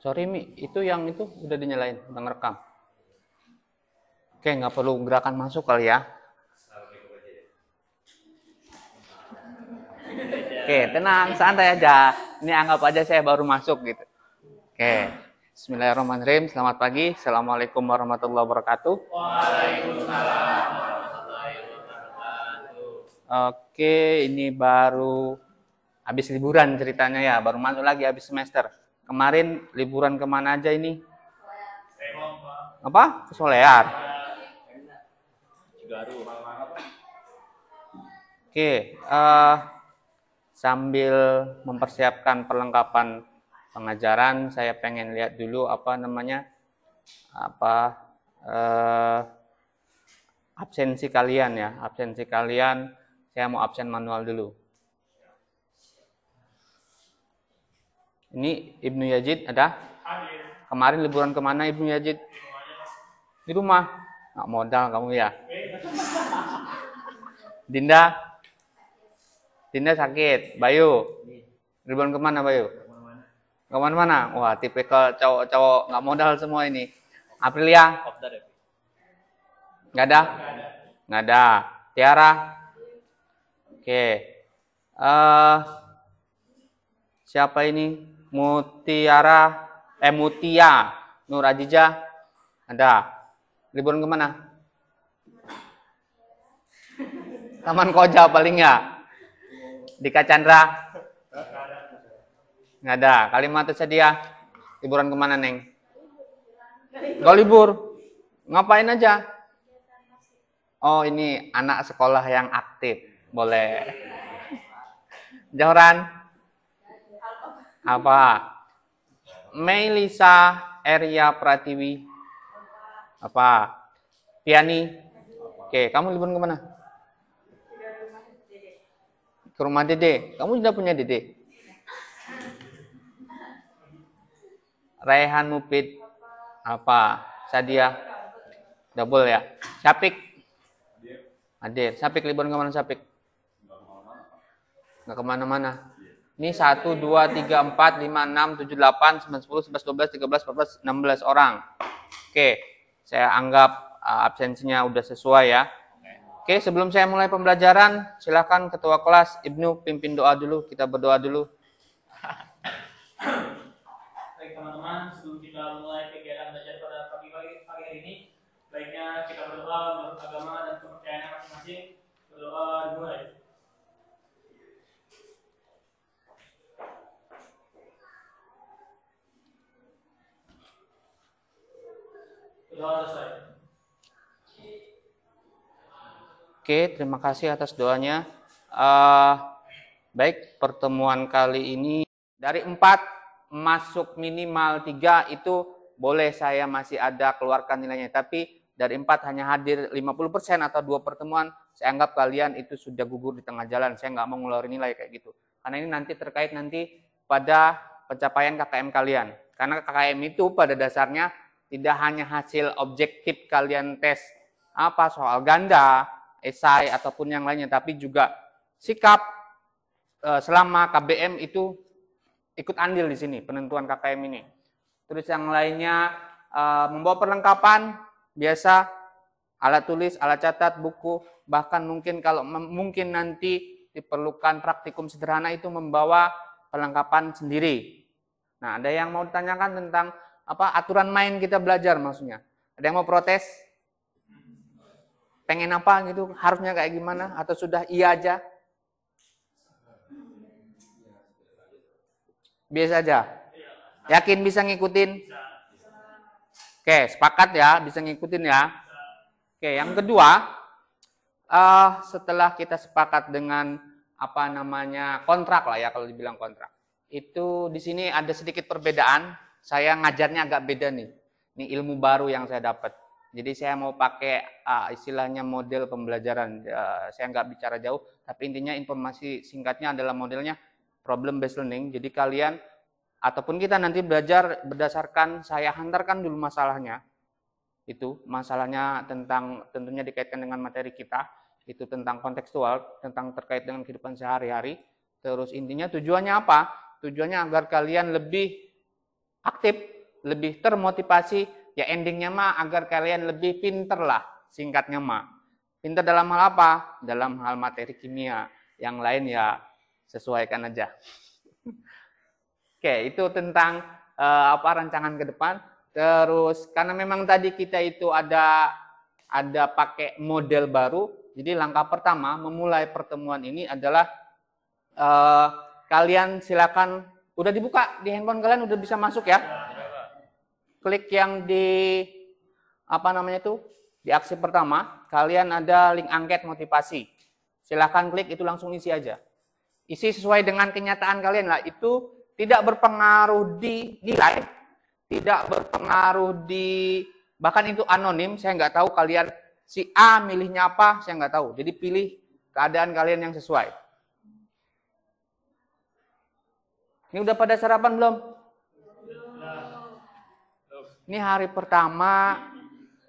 Sorry Mi, itu yang itu udah dinyalain, udah ngerekam. Oke, nggak perlu gerakan masuk kali ya. Oke, tenang, santai aja. Ini anggap aja saya baru masuk gitu. Oke, Bismillahirrahmanirrahim. Selamat pagi. Assalamualaikum warahmatullahi wabarakatuh. Waalaikumsalam warahmatullahi wabarakatuh. Oke, ini baru habis liburan ceritanya ya, baru masuk lagi habis semester. Kemarin liburan kemana aja ini? Apa? Ke Solear. Oke, sambil mempersiapkan perlengkapan pengajaran, saya pengen lihat dulu absensi kalian ya. Absensi kalian, saya mau absen manual dulu. Ini Ibnu Yazid ada? Kemarin liburan kemana Ibnu Yazid? Di rumah. Nggak modal kamu ya. Dinda sakit. Bayu. Liburan kemana Bayu? Kemana-mana? Wah, tipikal cowok-cowok nggak modal semua ini. Aprilia? Nggak ada? Nggak ada. Tiara? Oke. Siapa ini? Mutia Nur Ajijah ada. Liburan kemana? Taman Koja paling ya. Dika Chandra nggak ada. Kalimantan Sedia liburan kemana Neng? Gak libur. Ngapain aja? Oh ini anak sekolah yang aktif. Boleh. Joran apa? Melisa Eria Pratiwi apa? Piani. Oke, kamu liburan kemana? Ke rumah Dede. Kamu sudah punya Dede? Raihan Mupid apa? Sadia. Double ya. Sapik. Hadir. Sapik liburan kemana Sapik? Nggak kemana-mana. Ini 1, 2, 3, 4, 5, 6, 7, 8, 9, 10, 11, 12, 13, 14, 16 orang. Oke, saya anggap absensinya udah sesuai ya. Oke, sebelum saya mulai pembelajaran, silakan Ketua Kelas Ibnu pimpin doa dulu. Kita berdoa dulu. Baik teman-teman, sebelum kita mulai kegiatan belajar pada pagi hari ini, baiknya kita berdoa menurut agama dan kepercayaan masing-masing. Berdoa dimulai. Oke, terima kasih atas doanya. Baik, pertemuan kali ini dari 4 masuk minimal 3 itu boleh saya masih ada keluarkan nilainya. Tapi dari 4 hanya hadir 50% atau 2 pertemuan, saya anggap kalian itu sudah gugur di tengah jalan. Saya nggak mau ngeluarin nilai kayak gitu. Karena ini nanti terkait nanti pada pencapaian KKM kalian. Karena KKM itu pada dasarnya tidak hanya hasil objektif kalian tes apa soal ganda, esai ataupun yang lainnya, tapi juga sikap selama KBM itu ikut andil di sini penentuan KKM ini. Terus yang lainnya membawa perlengkapan biasa, alat tulis, alat catat, buku, bahkan mungkin kalau mungkin nanti diperlukan praktikum sederhana itu membawa perlengkapan sendiri. Nah, ada yang mau ditanyakan tentang apa aturan main kita belajar maksudnya? Ada yang mau protes? Pengen apa gitu? Harusnya kayak gimana? Atau sudah iya aja? Biasa aja. Yakin bisa ngikutin? Oke, sepakat ya, bisa ngikutin ya. Oke, yang kedua, setelah kita sepakat dengan apa namanya kontrak lah ya kalau dibilang kontrak. Itu di sini ada sedikit perbedaan. Saya ngajarnya agak beda nih. Ini ilmu baru yang saya dapat. Jadi saya mau pakai istilahnya model pembelajaran. Saya nggak bicara jauh, tapi intinya informasi singkatnya adalah modelnya problem based learning. Jadi kalian ataupun kita nanti belajar berdasarkan saya hantarkan dulu masalahnya. Itu masalahnya tentang tentunya dikaitkan dengan materi kita. Itu tentang kontekstual, tentang terkait dengan kehidupan sehari-hari. Terus intinya tujuannya apa? Tujuannya agar kalian lebih aktif, lebih termotivasi. Ya endingnya mah agar kalian lebih pinter lah, singkatnya mah. Pinter dalam hal apa? Dalam hal materi kimia. Yang lain ya sesuaikan aja. Oke, itu tentang rancangan ke depan. Terus karena memang tadi kita itu ada pakai model baru. Jadi langkah pertama memulai pertemuan ini adalah kalian silakan udah dibuka di handphone kalian udah bisa masuk ya. Klik yang di di aksi pertama, kalian ada link angket motivasi. Silahkan klik itu langsung isi aja. Isi sesuai dengan kenyataan kalian lah. Itu tidak berpengaruh di nilai, tidak berpengaruh di bahkan itu anonim. Saya nggak tahu kalian si A milihnya apa, saya nggak tahu. Jadi pilih keadaan kalian yang sesuai. Ini udah pada sarapan belum? Ini hari pertama,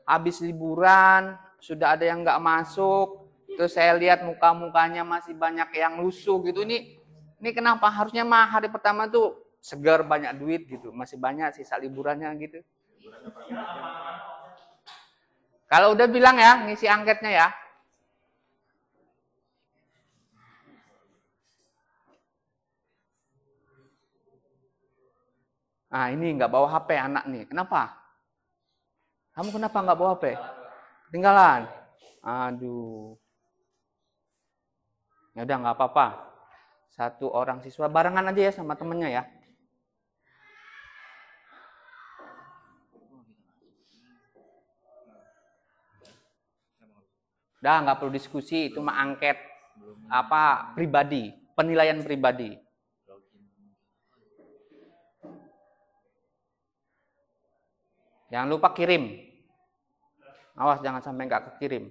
habis liburan, sudah ada yang nggak masuk. Terus saya lihat muka-mukanya masih banyak yang lusuh gitu. Ini kenapa? Harusnya mah hari pertama tuh segar banyak duit gitu. Masih banyak sisa liburannya gitu. Kalau udah bilang ya, ngisi angketnya ya. Nah ini nggak bawa HP anak nih. Kenapa? Kamu kenapa nggak bawa HP? Ketinggalan. Aduh. Ya udah nggak apa-apa. Satu orang siswa barengan aja ya sama temennya ya. Udah nggak perlu diskusi, itu mah angket pribadi, penilaian pribadi. Jangan lupa kirim. Awas jangan sampai nggak kekirim.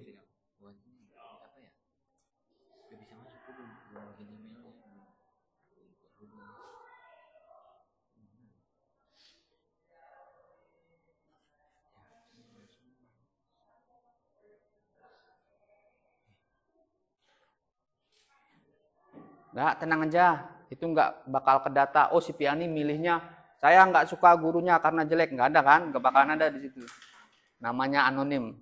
Nggak, tenang aja. Itu nggak bakal ke data. Oh si Piani milihnya, saya nggak suka gurunya karena jelek. Nggak ada kan? Nggak bakalan ada di situ. Namanya anonim.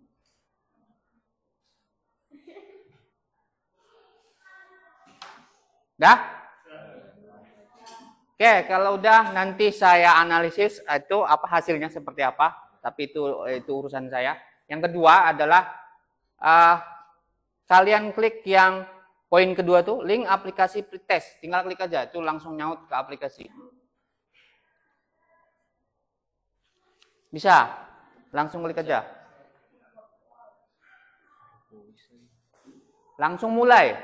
Dah? Oke, kalau udah nanti saya analisis itu apa hasilnya seperti apa. Tapi itu urusan saya. Yang kedua adalah kalian klik yang poin kedua tuh link aplikasi pretest. Tinggal klik aja, itu langsung nyaut ke aplikasi. Bisa? Langsung klik aja. Langsung mulai.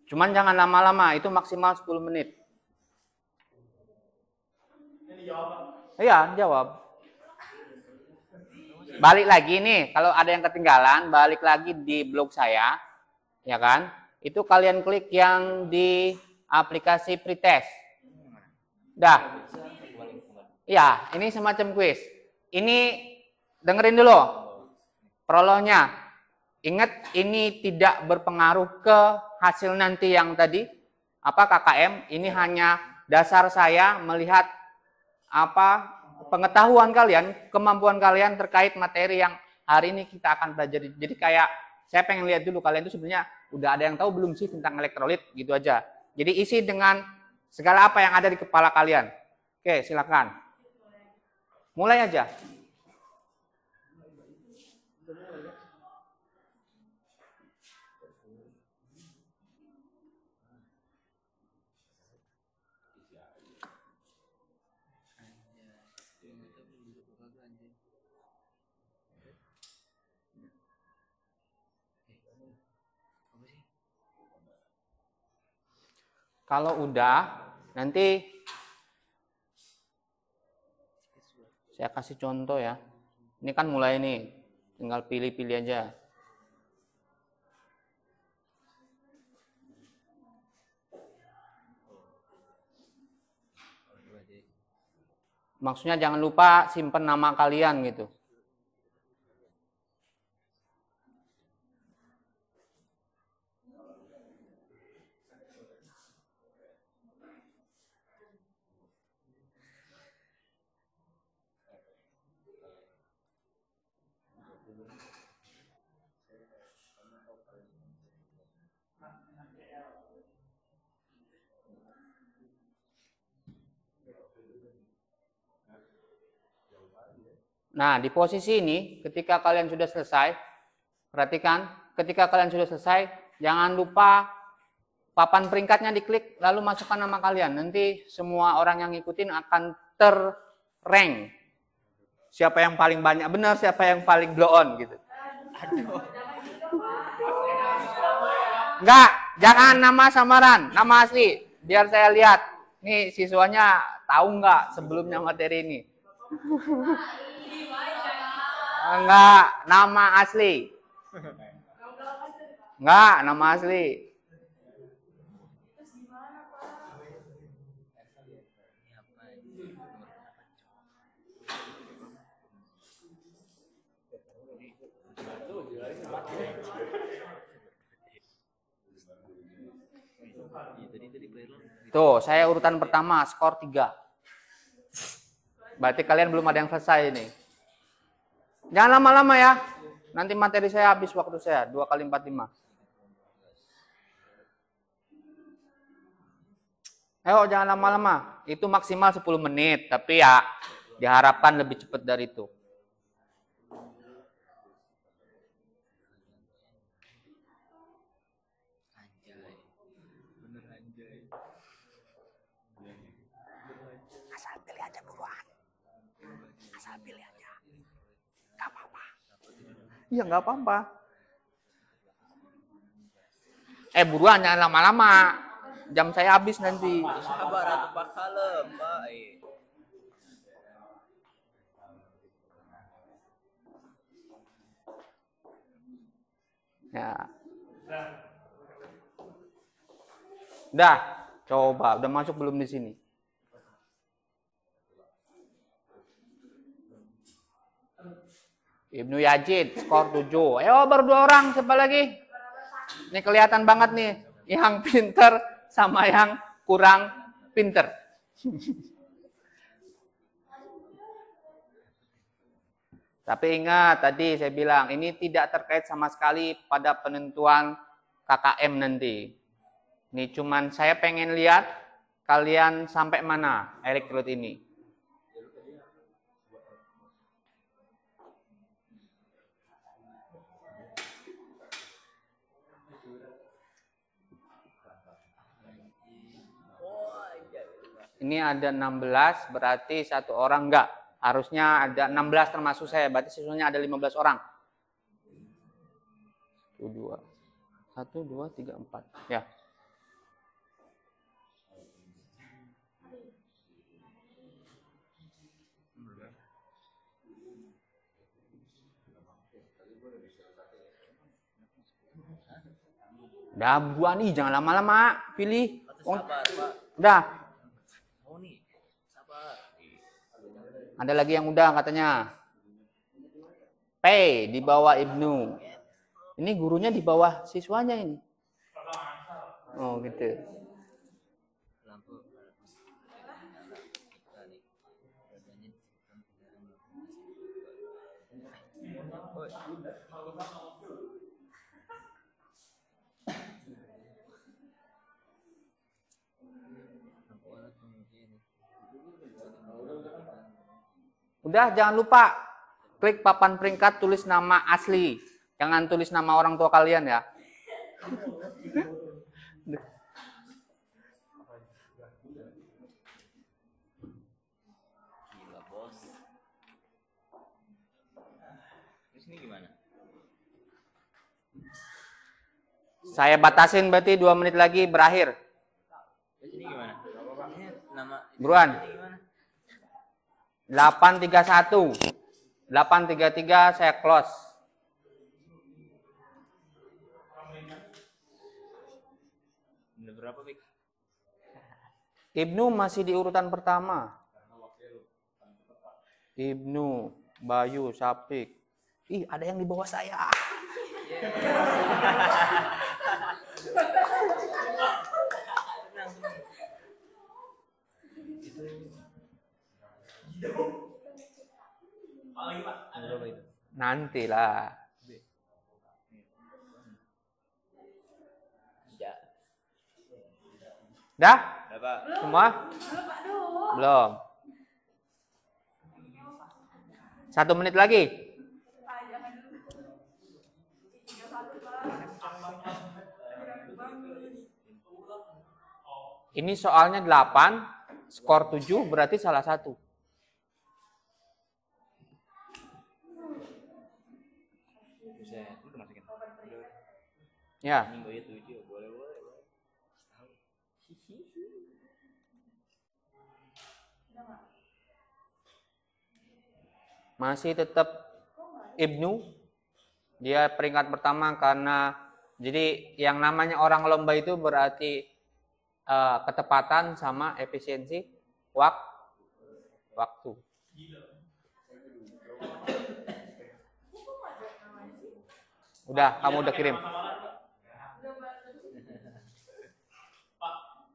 Cuman jangan lama-lama, itu maksimal 10 menit. Iya, jawab. Balik lagi nih, kalau ada yang ketinggalan, balik lagi di blog saya, ya kan? Itu kalian klik yang di aplikasi pretest. Dah. Ya, ini semacam kuis. Ini dengerin dulu prolognya. Ingat, ini tidak berpengaruh ke hasil nanti yang tadi KKM. Ini hanya dasar saya melihat pengetahuan kalian, kemampuan kalian terkait materi yang hari ini kita akan pelajari. Jadi kayak saya pengen lihat dulu kalian itu sebenarnya udah ada yang tahu belum sih tentang elektrolit gitu aja. Jadi isi dengan segala apa yang ada di kepala kalian. Oke, silakan. Mulai aja. Kalau udah, nanti saya kasih contoh ya. Ini kan mulai nih, tinggal pilih-pilih aja. Maksudnya jangan lupa simpen nama kalian gitu. Nah, di posisi ini, ketika kalian sudah selesai, perhatikan, ketika kalian sudah selesai, jangan lupa papan peringkatnya diklik, lalu masukkan nama kalian. Nanti semua orang yang ngikutin akan terrank. Siapa yang paling banyak benar, siapa yang paling blow on gitu. Enggak, jangan nama samaran, nama asli. Biar saya lihat, nih siswanya tahu nggak sebelumnya materi ini. Enggak, nama asli. Enggak, nama asli. Tuh, saya urutan pertama, skor 3. Berarti kalian belum ada yang selesai ini. Jangan lama-lama ya. Nanti materi saya habis waktu saya. 2 kali 45. Ayo, jangan lama-lama. Itu maksimal 10 menit. Tapi ya, diharapkan lebih cepat dari itu. Asal pilih aja buruan. Asal pilih aja. Gak apa-apa. Iya, gak apa-apa. Buruan, jangan lama-lama. Jam saya habis nanti. Sabar atuh Pak kalem, Pak. Ya. Udah, coba. Udah masuk belum di sini? Ibnu Yazid, skor 7. Ayo, baru 2 orang. Siapa lagi? Ini kelihatan banget nih. Yang pinter sama yang kurang pinter. Tapi ingat, tadi saya bilang, ini tidak terkait sama sekali pada penentuan KKM nanti. Ini cuman saya pengen lihat kalian sampai mana rekrut ini. Ini ada 16, berarti 1 orang enggak. Harusnya ada 16 termasuk saya, berarti siswanya ada 15 orang. 1, 2, 3, 4. Ya. Udah, buruan nih, jangan lama-lama. Pilih. Sabar, Pak. Udah. Oh nih, sabar. Ada lagi yang udah katanya. P di bawah Ibnu. Ini gurunya di bawah siswanya ini. Oh gitu. Udah, jangan lupa klik papan peringkat, tulis nama asli. Jangan tulis nama orang tua kalian ya. Gila, Bos. Terus ini gimana? Saya batasin berarti 2 menit lagi berakhir. Buruan. 831. 833 saya close. Bener berapa, Bik? Ibnu masih di urutan pertama. Ibnu, Bayu, Sapik. Ih, ada yang di bawah saya. Pak lagi Pak. Berapa itu? Nantilah. Ya. Dah? Berapa? Semua? Belum. 1 menit lagi. Ini soalnya 8, skor 7 berarti salah satu. Buset, lu udah masukin. Ya. Minggu ya 7, boleh. Masih tetap Ibnu. Dia peringkat pertama karena jadi yang namanya orang lomba itu berarti ketepatan sama efisiensi waktu. Udah, kamu udah kirim.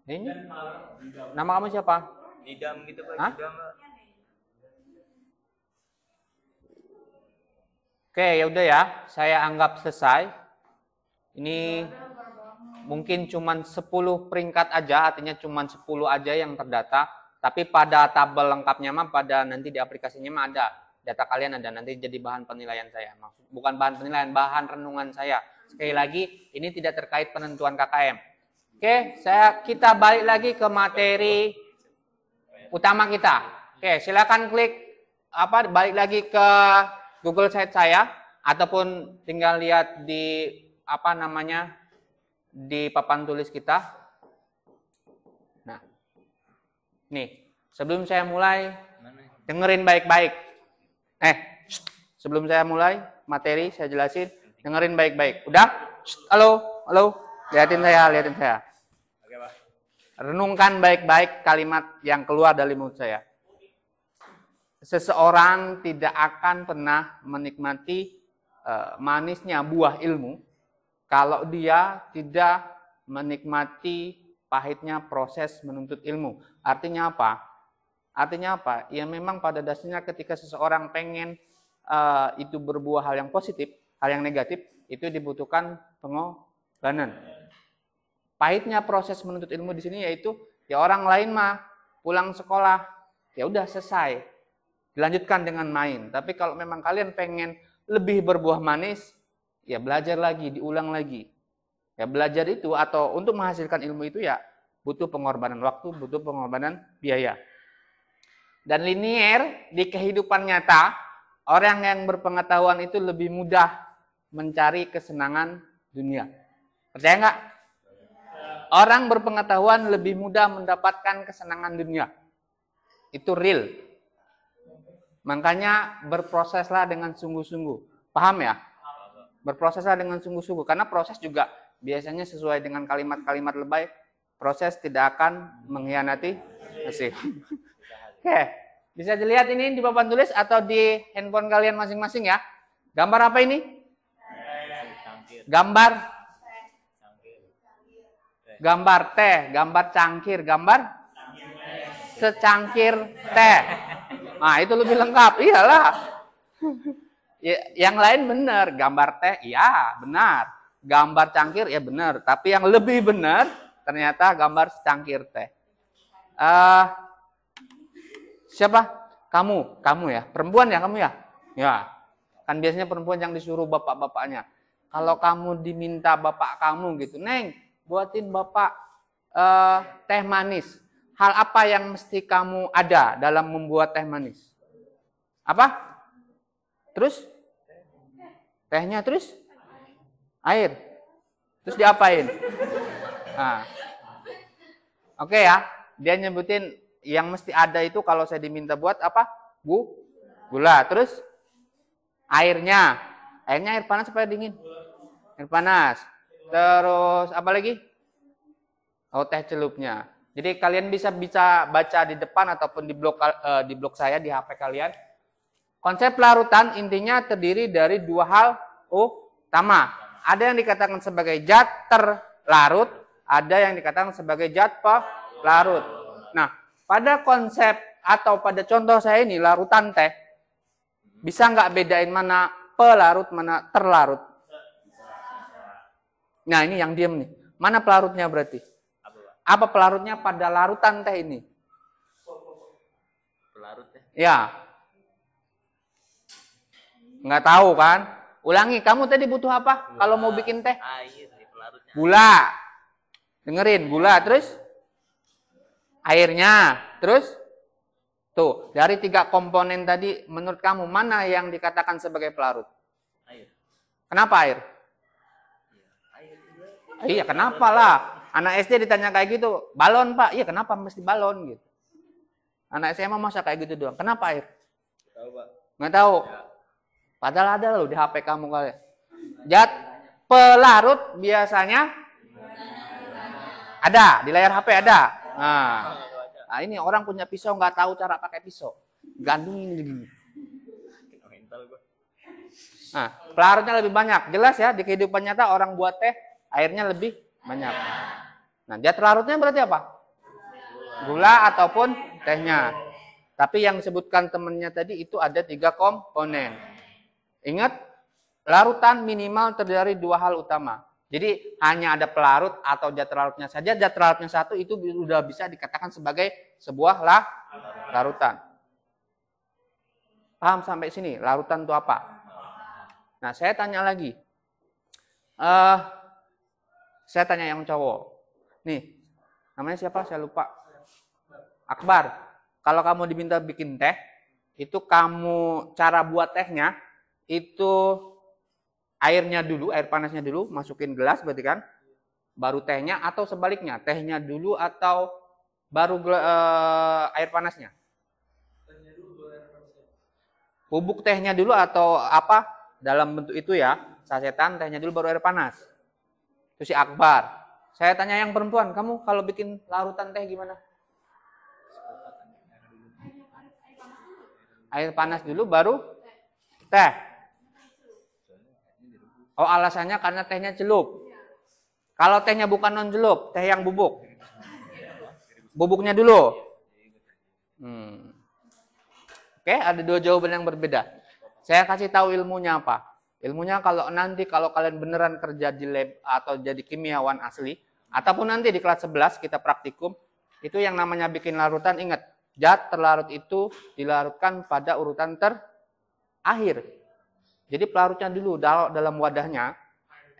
Ini nama kamu siapa? Idam gitu, Pak. Hah? Idam, Pak. Oke, ya udah ya. Saya anggap selesai. Ini mungkin cuman 10 peringkat aja, artinya cuman 10 aja yang terdata. Tapi pada tabel lengkapnya mah, pada nanti di aplikasinya mah ada. Data kalian ada, nanti jadi bahan penilaian saya. Bukan bahan penilaian, bahan renungan saya. Sekali lagi, ini tidak terkait penentuan KKM. Oke, kita balik lagi ke materi utama kita. Oke, silakan klik balik lagi ke Google Site saya ataupun tinggal lihat di di papan tulis kita. Nah, nih, sebelum saya mulai dengerin baik-baik. Sebelum saya mulai materi saya jelasin, dengerin baik-baik. Udah? Halo, liatin saya. Oke, Pak. Renungkan baik-baik kalimat yang keluar dari mulut saya. Seseorang tidak akan pernah menikmati manisnya buah ilmu kalau dia tidak menikmati pahitnya proses menuntut ilmu. Artinya apa? Ya memang pada dasarnya ketika seseorang pengen itu berbuah hal yang positif, hal yang negatif, itu dibutuhkan pengorbanan. Pahitnya proses menuntut ilmu di sini yaitu ya orang lain mah pulang sekolah ya udah selesai, dilanjutkan dengan main. Tapi kalau memang kalian pengen lebih berbuah manis, ya belajar lagi, diulang lagi. Ya belajar itu atau untuk menghasilkan ilmu itu ya butuh pengorbanan waktu, butuh pengorbanan biaya. Dan linier di kehidupan nyata, orang yang berpengetahuan itu lebih mudah mencari kesenangan dunia. Percaya nggak? Orang berpengetahuan lebih mudah mendapatkan kesenangan dunia. Itu real. Makanya berproseslah dengan sungguh-sungguh. Paham ya? Berproseslah dengan sungguh-sungguh. Karena proses juga biasanya sesuai dengan kalimat-kalimat lebay. Proses tidak akan mengkhianati hasil. Oke. Bisa dilihat ini di papan tulis atau di handphone kalian masing-masing ya. Gambar apa ini? Gambar teh, gambar cangkir, gambar secangkir teh. Nah, itu lebih lengkap. Iyalah. Yang lain benar, gambar teh iya, benar. Gambar cangkir ya benar, tapi yang lebih benar ternyata gambar secangkir teh. Siapa? Kamu ya. Perempuan ya kamu ya? Ya. Kan biasanya perempuan yang disuruh bapak-bapaknya. Kalau kamu diminta bapak kamu gitu, Neng, buatin bapak teh manis. Hal apa yang mesti kamu ada dalam membuat teh manis? Apa? Terus? Tehnya terus? Air. Terus diapain? Nah. Oke ya, dia nyebutin yang mesti ada itu kalau saya diminta buat apa? Gula. Terus airnya. Airnya air panas supaya dingin. Air panas. Terus apa lagi? Oh, teh celupnya. Jadi kalian bisa baca di depan ataupun di blog saya di HP kalian. Konsep pelarutan intinya terdiri dari dua hal utama. Ada yang dikatakan sebagai zat terlarut, ada yang dikatakan sebagai zat pelarut. Nah, pada konsep atau pada contoh saya ini larutan teh, bisa nggak bedain mana pelarut, mana terlarut? Nah, ini yang diem nih. Mana pelarutnya berarti? Apa pelarutnya pada larutan teh ini? Pelarut teh. Ya. Nggak tahu kan? Ulangi, kamu tadi butuh apa kalau mau bikin teh? Air nih pelarutnya. Gula. Dengerin, gula. Terus? Airnya. Terus? Tuh, dari 3 komponen tadi, menurut kamu mana yang dikatakan sebagai pelarut? Air. Kenapa air? Iya, kenapa lah? Anak SD ditanya kayak gitu, balon Pak. Iya, kenapa mesti balon gitu? Anak SMA masa kayak gitu doang. Kenapa air? Tahu, Pak. Nggak tahu. Ya. Padahal ada loh di HP kamu kali. Zat pelarut biasanya ada di layar HP ada. Nah, ini orang punya pisau nggak tahu cara pakai pisau. Gandungin gini. Nah, pelarutnya lebih banyak. Jelas ya di kehidupan nyata orang buat teh airnya lebih banyak. Nah, zat larutnya berarti apa? Gula ataupun tehnya. Tapi yang disebutkan temennya tadi itu ada 3 komponen. Ingat, larutan minimal terdiri 2 hal utama. Jadi hanya ada pelarut atau zat larutnya saja. Zat larutnya satu itu sudah bisa dikatakan sebagai sebuah larutan. Paham sampai sini? Larutan itu apa? Nah, saya tanya lagi. Saya tanya yang cowok. Nih, namanya siapa? Saya lupa. Akbar. Kalau kamu diminta bikin teh, itu kamu cara buat tehnya, itu airnya dulu, air panasnya dulu, masukin gelas berarti kan, baru tehnya atau sebaliknya, tehnya dulu atau baru air panasnya? Bubuk tehnya dulu atau apa, dalam bentuk itu ya, sasetan, tehnya dulu baru air panas. Itu si Akbar. Saya tanya yang perempuan, kamu kalau bikin larutan teh gimana? Air panas dulu baru teh. Oh, alasannya karena tehnya celup. Kalau tehnya bukan non celup, teh yang bubuk. Bubuknya dulu. Oke, ada 2 jawaban yang berbeda. Saya kasih tahu ilmunya apa. Ilmunya kalau kalian beneran kerja di lab atau jadi kimiawan asli, ataupun nanti di kelas 11 kita praktikum, itu yang namanya bikin larutan, ingat, zat terlarut itu dilarutkan pada urutan terakhir. Jadi pelarutnya dulu dalam wadahnya,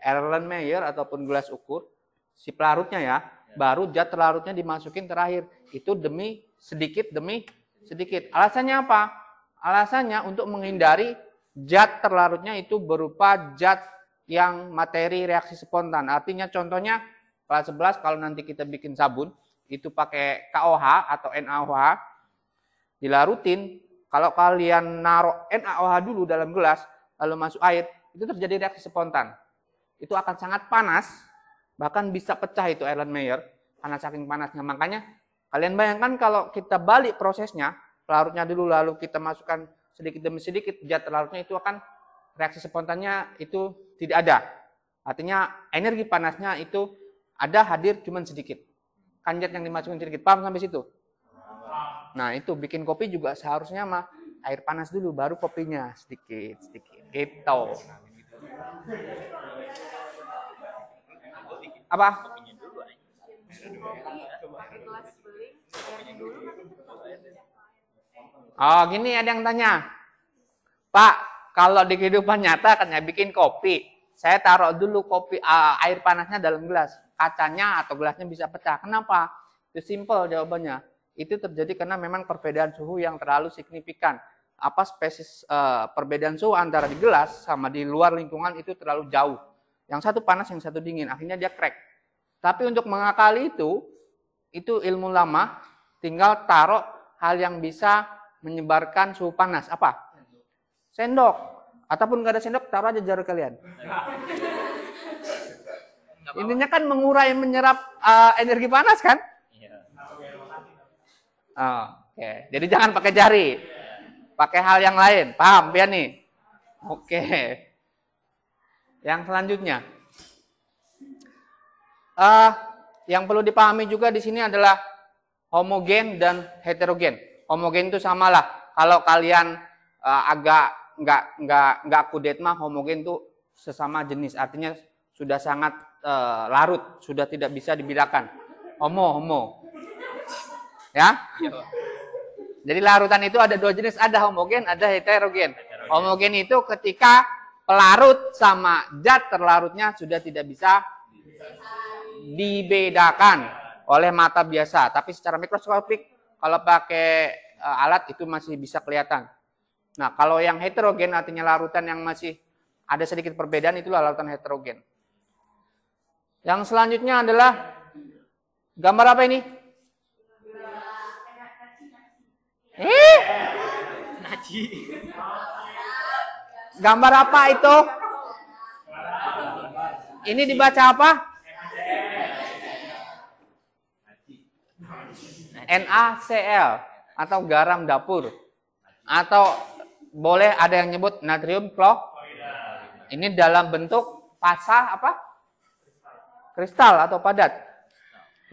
Erlenmeyer ataupun gelas ukur, si pelarutnya ya, baru zat terlarutnya dimasukin terakhir. Itu demi sedikit. Alasannya apa? Alasannya untuk menghindari zat terlarutnya itu berupa zat yang materi reaksi spontan. Artinya contohnya kelas 11 kalau nanti kita bikin sabun, itu pakai KOH atau NaOH, dilarutin. Kalau kalian naruh NaOH dulu dalam gelas, lalu masuk air, itu terjadi reaksi spontan. Itu akan sangat panas, bahkan bisa pecah itu Erlenmeyer, karena saking panasnya. Makanya kalian bayangkan kalau kita balik prosesnya, pelarutnya dulu lalu kita masukkan sedikit demi sedikit, zat larutnya itu akan reaksi spontannya itu tidak ada. Artinya energi panasnya itu ada hadir cuman sedikit. Kan zat yang dimasukin sedikit. Paham sampai situ? Nah, itu bikin kopi juga seharusnya mah air panas dulu baru kopinya sedikit. Gitu. Apa? Oh, gini ada yang tanya. Pak, kalau di kehidupan nyata kan ya bikin kopi. Saya taruh dulu kopi air panasnya dalam gelas. Kacanya atau gelasnya bisa pecah. Kenapa? Itu simple jawabannya. Itu terjadi karena memang perbedaan suhu yang terlalu signifikan. Perbedaan suhu antara di gelas sama di luar lingkungan itu terlalu jauh. Yang satu panas, yang satu dingin. Akhirnya dia crack. Tapi untuk mengakali itu ilmu lama. tinggal taruh hal yang bisa menyebarkan suhu panas. Apa? Sendok. Ataupun nggak ada sendok, taruh aja jari kalian. Intinya kan mengurai, menyerap energi panas kan? Iya. Oke. Jadi jangan pakai jari. Pakai hal yang lain. Paham ya nih? Oke. Yang selanjutnya. Yang perlu dipahami juga di sini adalah homogen dan heterogen. Homogen itu samalah. Kalau kalian agak nggak akurat mah, homogen itu sesama jenis. Artinya sudah sangat larut, sudah tidak bisa dibedakan. Homo. Ya? Jadi larutan itu ada dua jenis, ada homogen, ada heterogen. Homogen itu ketika pelarut sama zat terlarutnya sudah tidak bisa dibedakan oleh mata biasa, tapi secara mikroskopik kalau pakai alat itu masih bisa kelihatan. Nah, kalau yang heterogen artinya larutan yang masih ada sedikit perbedaan, itulah larutan heterogen. Yang selanjutnya adalah gambar apa ini? Naci. Gambar apa itu? Ini dibaca apa? NaCl atau garam dapur. Atau boleh ada yang nyebut natrium klorid. Ini dalam bentuk pasa apa? Kristal atau padat.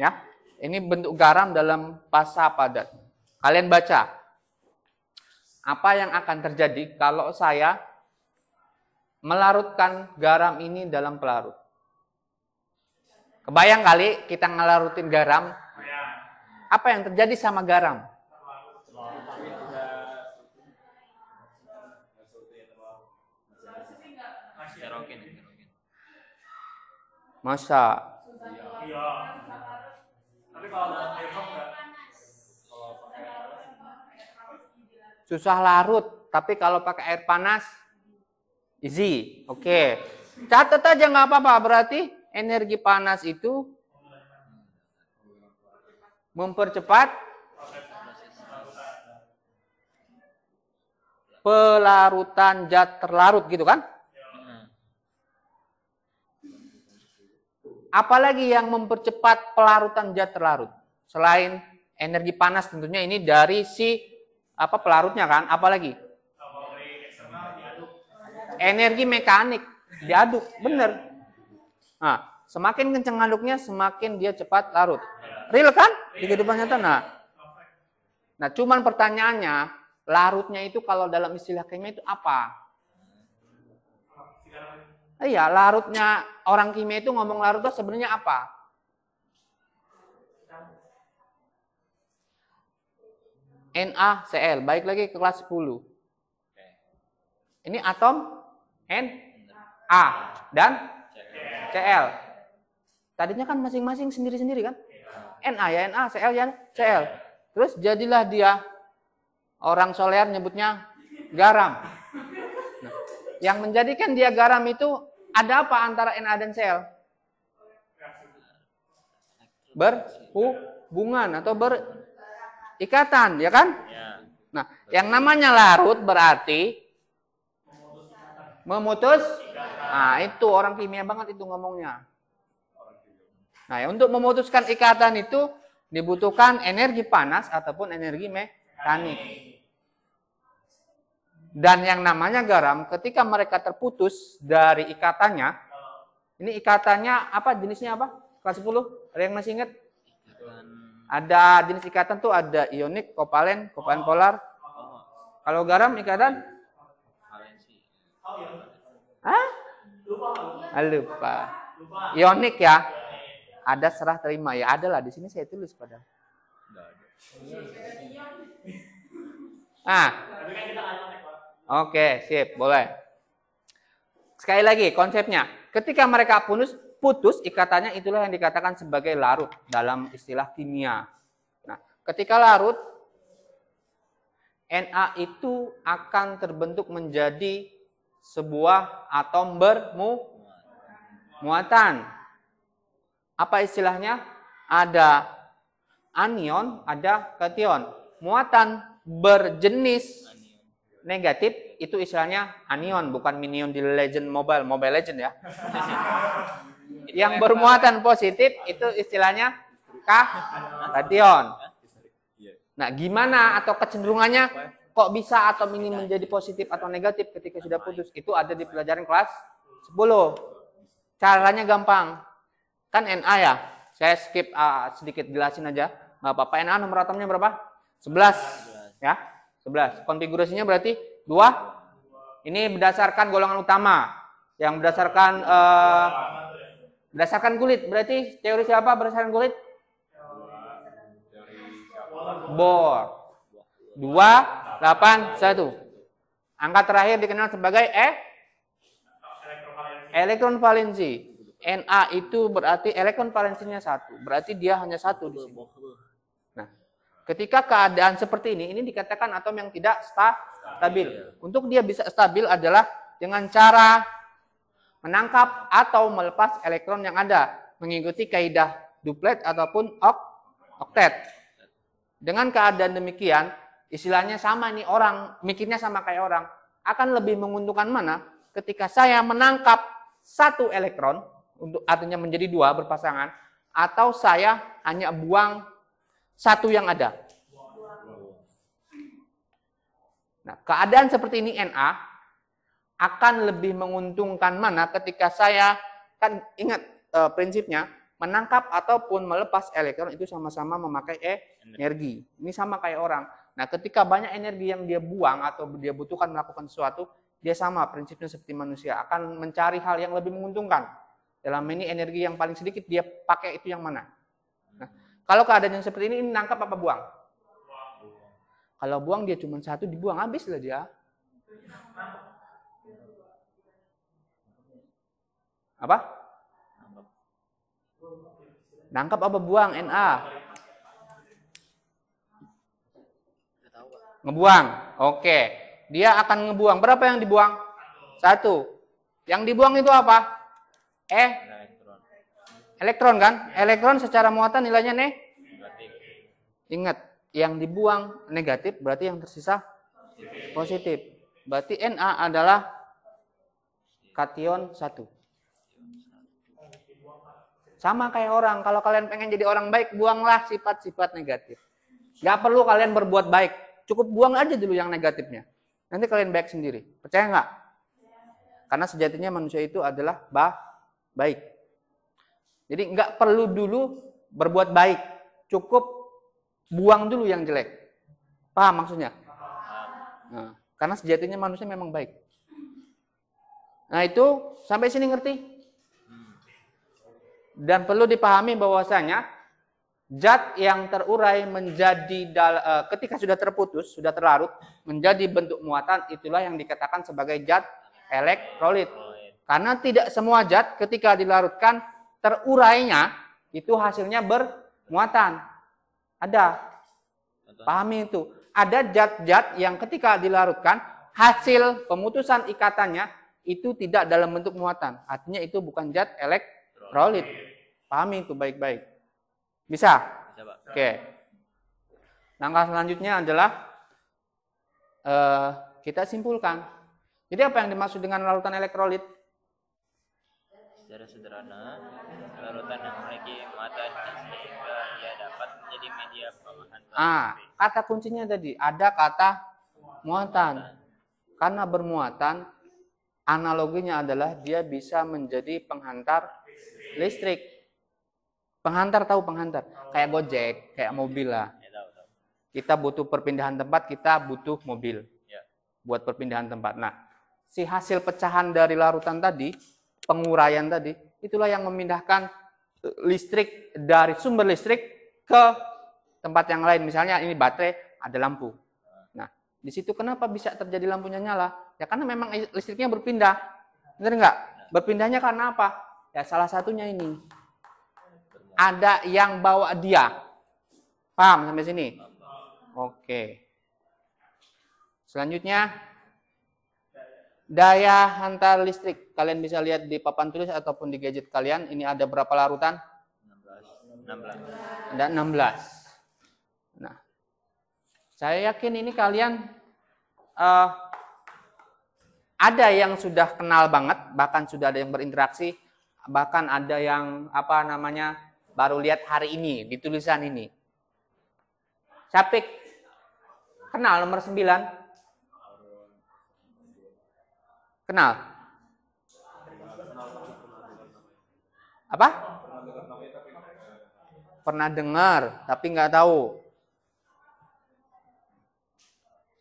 Ya. Ini bentuk garam dalam pasa padat. Kalian baca. Apa yang akan terjadi kalau saya melarutkan garam ini dalam pelarut? Kebayang kali kita ngelarutin garam. Apa yang terjadi sama garam? Masa? Iya. Tapi kalau dalam air enggak. Susah larut, tapi kalau pakai air panas easy. Oke. Catat aja nggak apa-apa, berarti energi panas itu mempercepat pelarutan zat terlarut gitu kan? Apalagi yang mempercepat pelarutan zat terlarut? Selain energi panas tentunya ini dari si pelarutnya kan? Apalagi? Energi mekanik diaduk, bener. Nah, semakin kencang aduknya, semakin dia cepat larut. Real kan? Di kehidupan nyata. Nah, cuman pertanyaannya, larutnya itu kalau dalam istilah kimia itu apa? Iya, larutnya orang kimia itu ngomong larut itu sebenarnya apa? NaCl. Baik lagi ke kelas 10. Ini atom Na dan Cl. Tadinya kan masing-masing sendiri-sendiri kan? Na ya Na, Cl ya Cl. Terus jadilah dia, orang solear nyebutnya garam. Nah, yang menjadikan dia garam itu ada apa antara Na dan Cl? Berhubungan atau berikatan, ya kan? Nah, yang namanya larut berarti memutus. Nah, itu orang kimia banget itu ngomongnya. Nah, ya, untuk memutuskan ikatan itu dibutuhkan energi panas ataupun energi mekanik. Dan yang namanya garam, ketika mereka terputus dari ikatannya, ini ikatannya apa? Jenisnya apa? Kelas 10? Ada yang masih ingat? Ada jenis ikatan tuh ada ionik, kovalen polar. Kalau garam ikatan? Hah? Lupa. Ionik ya. Ada serah terima ya. Ada lah di sini saya tulis padahal. Oke, sip, boleh. Sekali lagi konsepnya. Ketika mereka putus ikatannya, itulah yang dikatakan sebagai larut dalam istilah kimia. Nah, ketika larut, Na itu akan terbentuk menjadi sebuah atom bermuatan. Apa istilahnya? Ada anion, ada kation. Muatan berjenis negatif itu istilahnya anion, bukan minion di Mobile Legend ya. Yang bermuatan positif itu istilahnya kation. Nah, gimana atau kecenderungannya kok bisa atom ini menjadi positif atau negatif ketika sudah putus? Itu ada di pelajaran kelas 10. Caranya gampang. Kan Na ya. Saya skip sedikit jelasin aja. Nggak apa-apa. Na nomor atomnya berapa? 11. Ya. 11. Konfigurasinya berarti 2. Ini berdasarkan golongan utama. Yang berdasarkan kulit. Berarti teori siapa berdasarkan kulit? Bohr. 2, 8, 1. Angka terakhir dikenal sebagai elektron valensi. Na itu berarti elektron valensinya 1. Berarti dia hanya 1 di sini. Nah, ketika keadaan seperti ini dikatakan atom yang tidak stabil. Untuk dia bisa stabil adalah dengan cara menangkap atau melepas elektron yang ada, mengikuti kaidah duplet ataupun oktet. Dengan keadaan demikian, istilahnya sama nih orang, mikirnya sama kayak orang. Akan lebih menguntungkan mana ketika saya menangkap 1 elektron, artinya menjadi 2 berpasangan, atau saya hanya buang 1 yang ada. Nah, keadaan seperti ini Na akan lebih menguntungkan mana ketika saya, kan ingat prinsipnya, menangkap ataupun melepas elektron itu sama-sama memakai energi. Ini sama kayak orang. Nah, ketika banyak energi yang dia buang atau dia butuhkan melakukan sesuatu, dia sama prinsipnya seperti manusia, akan mencari hal yang lebih menguntungkan. Dalam ini energi yang paling sedikit dia pakai itu yang mana. Nah, kalau keadaan yang seperti ini nangkap apa buang? Kalau buang dia cuma 1 dibuang, habis lah dia. Apa? Nangkap apa buang? Na. Ngebuang. Oke. Dia akan ngebuang. Berapa yang dibuang? 1. Yang dibuang itu apa? Elektron kan? Elektron secara muatan nilainya negatif. Ingat, yang dibuang negatif berarti yang tersisa positif. Berarti Na adalah kation 1. Sama kayak orang, kalau kalian pengen jadi orang baik, buanglah sifat-sifat negatif. Gak perlu kalian berbuat baik, cukup buang aja dulu yang negatifnya. Nanti kalian baik sendiri, percaya nggak? Karena sejatinya manusia itu adalah baik. Jadi nggak perlu dulu berbuat baik, cukup buang dulu yang jelek. Paham maksudnya? Nah, karena sejatinya manusia memang baik. Nah itu sampai sini ngerti? Dan perlu dipahami bahwasanya zat yang terurai menjadi ketika sudah terputus, sudah terlarut menjadi bentuk muatan, itulah yang dikatakan sebagai zat elektrolit. Karena tidak semua zat ketika dilarutkan terurainya itu hasilnya bermuatan. Ada. Pahami itu. Ada zat-zat yang ketika dilarutkan hasil pemutusan ikatannya itu tidak dalam bentuk muatan. Artinya itu bukan zat elektrolit. Pahami itu baik-baik. Bisa? Bisa, Pak. Oke. Langkah selanjutnya adalah kita simpulkan. Jadi apa yang dimaksud dengan larutan elektrolit? Secara sederhana, larutan yang memiliki muatan sehingga ia dapat menjadi media pengolahan bahan. Kata kuncinya tadi ada kata muatan. Karena bermuatan, analoginya adalah dia bisa menjadi penghantar listrik. Penghantar, tahu penghantar? Kayak Gojek, kayak mobil lah. Kita butuh perpindahan tempat, kita butuh mobil. Buat perpindahan tempat. Nah, si hasil pecahan dari larutan tadi, penguraian tadi, itulah yang memindahkan listrik dari sumber listrik ke tempat yang lain. Misalnya ini baterai, ada lampu. Nah, di situ kenapa bisa terjadi lampunya nyala? Ya karena memang listriknya berpindah. Benar nggak? Berpindahnya karena apa? Ya salah satunya ini. Ada yang bawa dia. Paham sampai sini? Oke. Selanjutnya, daya hantar listrik. Kalian bisa lihat di papan tulis ataupun di gadget kalian. Ini ada berapa larutan? 16. Ada 16. Saya yakin ini kalian ada yang sudah kenal banget, bahkan sudah ada yang berinteraksi, bahkan ada yang baru lihat hari ini di tulisan ini. Capik kenal nomor 9? Kenal? Apa? Pernah dengar, tapi nggak tahu.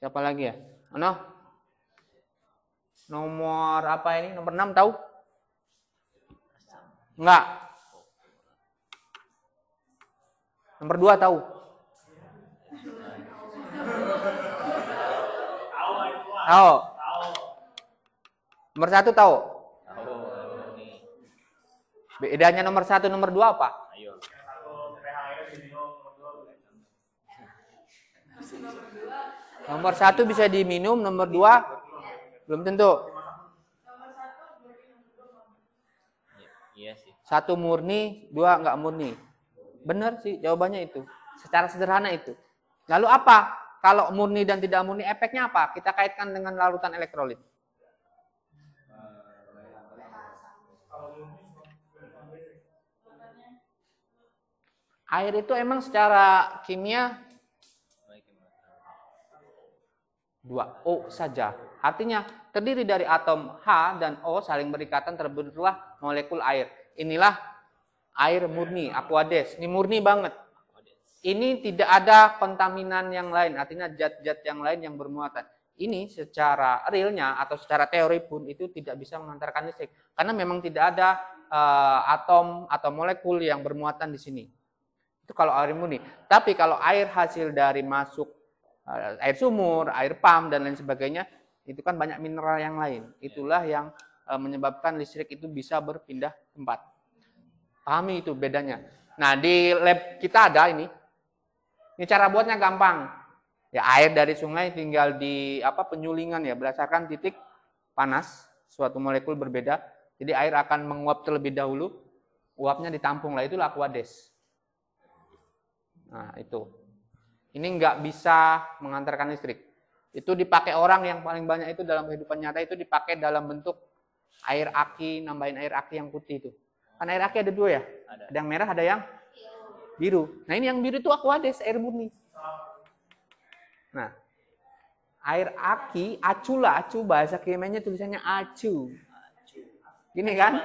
Siapa lagi ya? Nomor apa ini? Nomor 6 tahu? Enggak. Nomor 2 tahu? Tahu. Nomor 1 tahu? Bedanya nomor 1 nomor 2 apa? Ayo. Nomor 1 bisa diminum, nomor 2 belum tentu. Iya sih. 1 murni, 2 enggak murni. Benar sih jawabannya itu. Secara sederhana itu. Lalu apa? Kalau murni dan tidak murni efeknya apa? Kita kaitkan dengan larutan elektrolit. Air itu emang secara kimia 2O saja. Artinya terdiri dari atom H dan O saling berikatan terbentuklah molekul air. Inilah air murni, Aquades. Ini murni banget. Ini tidak ada kontaminan yang lain, artinya zat-zat yang lain yang bermuatan. Ini secara realnya atau secara teori pun itu tidak bisa mengantarkan listrik. Karena memang tidak ada atom atau molekul yang bermuatan di sini. Itu kalau air murni. Tapi kalau air hasil dari masuk air sumur, air pump, dan lain sebagainya, itu kan banyak mineral yang lain. Itulah yang menyebabkan listrik itu bisa berpindah tempat. Pahami itu bedanya. Nah, di lab kita ada ini. Ini cara buatnya gampang. Ya, air dari sungai tinggal di penyulingan ya, berdasarkan titik panas suatu molekul berbeda. Jadi air akan menguap terlebih dahulu, uapnya ditampung lah, itulah Aquades. Nah, itu. Ini nggak bisa mengantarkan listrik. Itu dipakai orang yang paling banyak itu dalam kehidupan nyata itu dipakai dalam bentuk air aki, nambahin air aki yang putih itu. Kan air aki ada 2 ya? Ada yang merah, ada yang biru. Nah, ini yang biru itu Aquades, air murni. Nah, air aki, acu lah, acu bahasa kimianya tulisannya acu. Gini kan?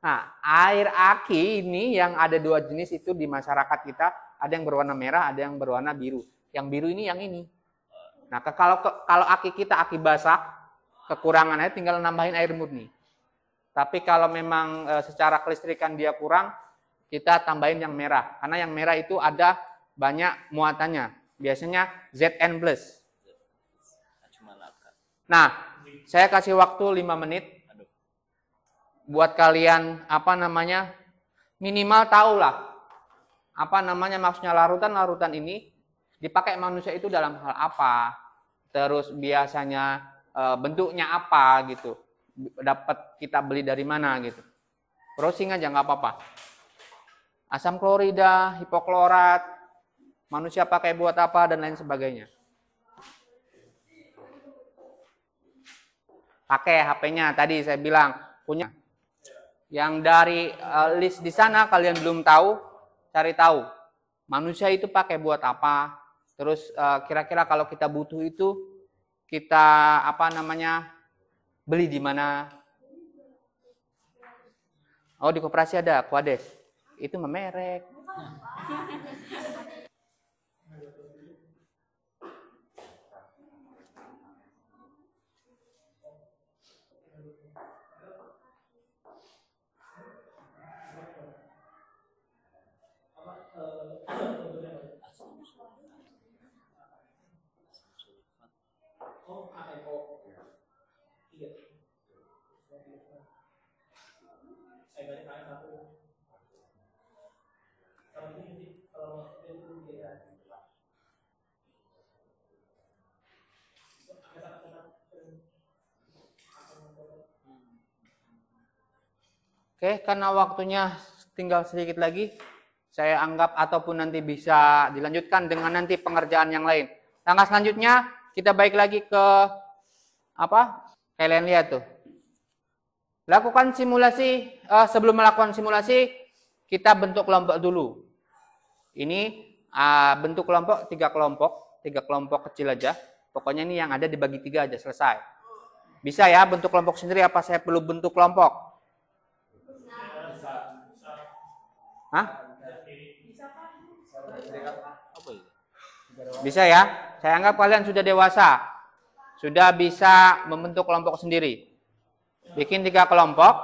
Nah, air aki ini yang ada 2 jenis itu di masyarakat kita, ada yang berwarna merah, ada yang berwarna biru. Yang biru ini yang ini. Nah, kalau aki kita aki basah, kekurangannya tinggal nambahin air murni. Tapi kalau memang secara kelistrikan dia kurang, kita tambahin yang merah. Karena yang merah itu ada banyak muatannya. Biasanya Zn+. Nah, saya kasih waktu 5 menit. Buat kalian, minimal tahulah. Maksudnya larutan ini dipakai manusia itu dalam hal apa. Terus biasanya bentuknya apa gitu. Dapat kita beli dari mana gitu. Browsing aja nggak apa-apa. Asam klorida, hipoklorat, manusia pakai buat apa, dan lain sebagainya. Pakai HP-nya, tadi saya bilang, punya. Yang dari list di sana kalian belum tahu, cari tahu. Manusia itu pakai buat apa, terus kira-kira kalau kita butuh itu, kita beli di mana. Oh, di koperasi ada, Aquades. Itu memerek. Oke, karena waktunya tinggal sedikit lagi, saya anggap ataupun nanti bisa dilanjutkan dengan nanti pengerjaan yang lain. Langkah selanjutnya kita balik lagi ke apa? Kalian lihat tuh. Lakukan simulasi, sebelum melakukan simulasi kita bentuk kelompok dulu. Ini bentuk kelompok 3 kelompok kecil aja. Pokoknya ini yang ada dibagi 3 aja, selesai. Bisa ya bentuk kelompok sendiri, apa saya perlu bentuk kelompok? Hah? Bisa ya? Saya anggap kalian sudah dewasa. Sudah bisa membentuk kelompok sendiri. Bikin 3 kelompok.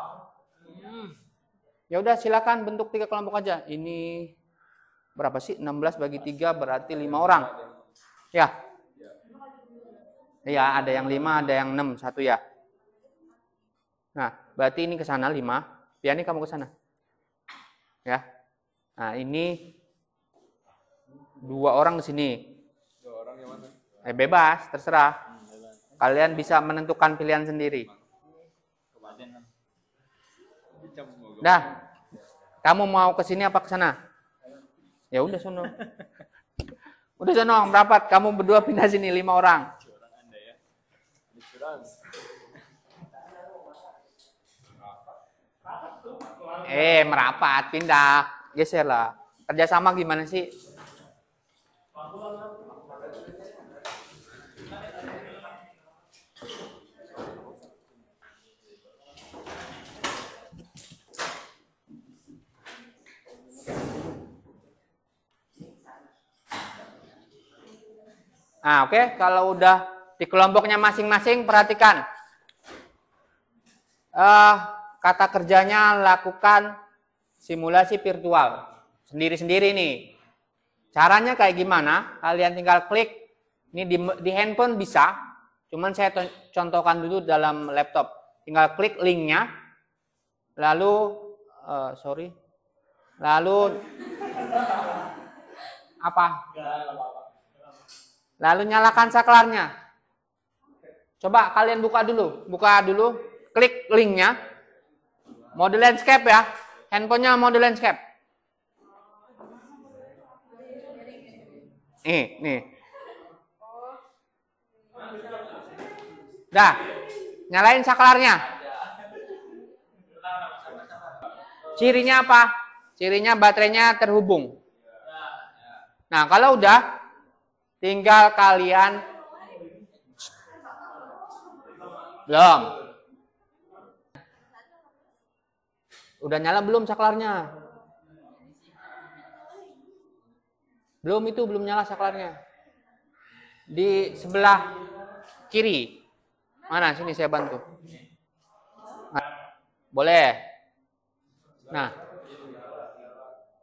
Ya udah silakan bentuk 3 kelompok aja. Ini berapa sih? 16 bagi 3 berarti 5 orang. Ya. Ya, ada yang 5, ada yang 6, 1 ya. Nah, berarti ini ke sana 5. Piani kamu ke sana. Ya. Nah, ini 2 orang di sini. 2 orang yang mana? Bebas, terserah. Kalian bisa menentukan pilihan sendiri. Dah. Kamu mau ke sini apa ke sana? Ya udah sono. Udah sono merapat. Kamu berdua pindah sini 5 orang. Merapat, pindah. Geser lah. Kerjasama gimana sih? Nah, oke. Kalau udah di kelompoknya masing-masing, perhatikan. Kata kerjanya lakukan simulasi virtual. Sendiri-sendiri nih. Caranya kayak gimana? Kalian tinggal klik. Ini di handphone bisa. Cuman saya contohkan dulu dalam laptop. Tinggal klik linknya. Lalu, Lalu, apa? Lalu nyalakan saklarnya. Coba kalian buka dulu. Klik linknya. Mode landscape ya. Handphonenya mode landscape. Nih. Dah. Nyalain saklarnya. Cirinya apa? Cirinya baterainya terhubung. Nah, kalau udah, tinggal kalian belum. Udah nyala belum saklarnya? Belum nyala saklarnya. Di sebelah kiri. Mana? Sini saya bantu. Boleh.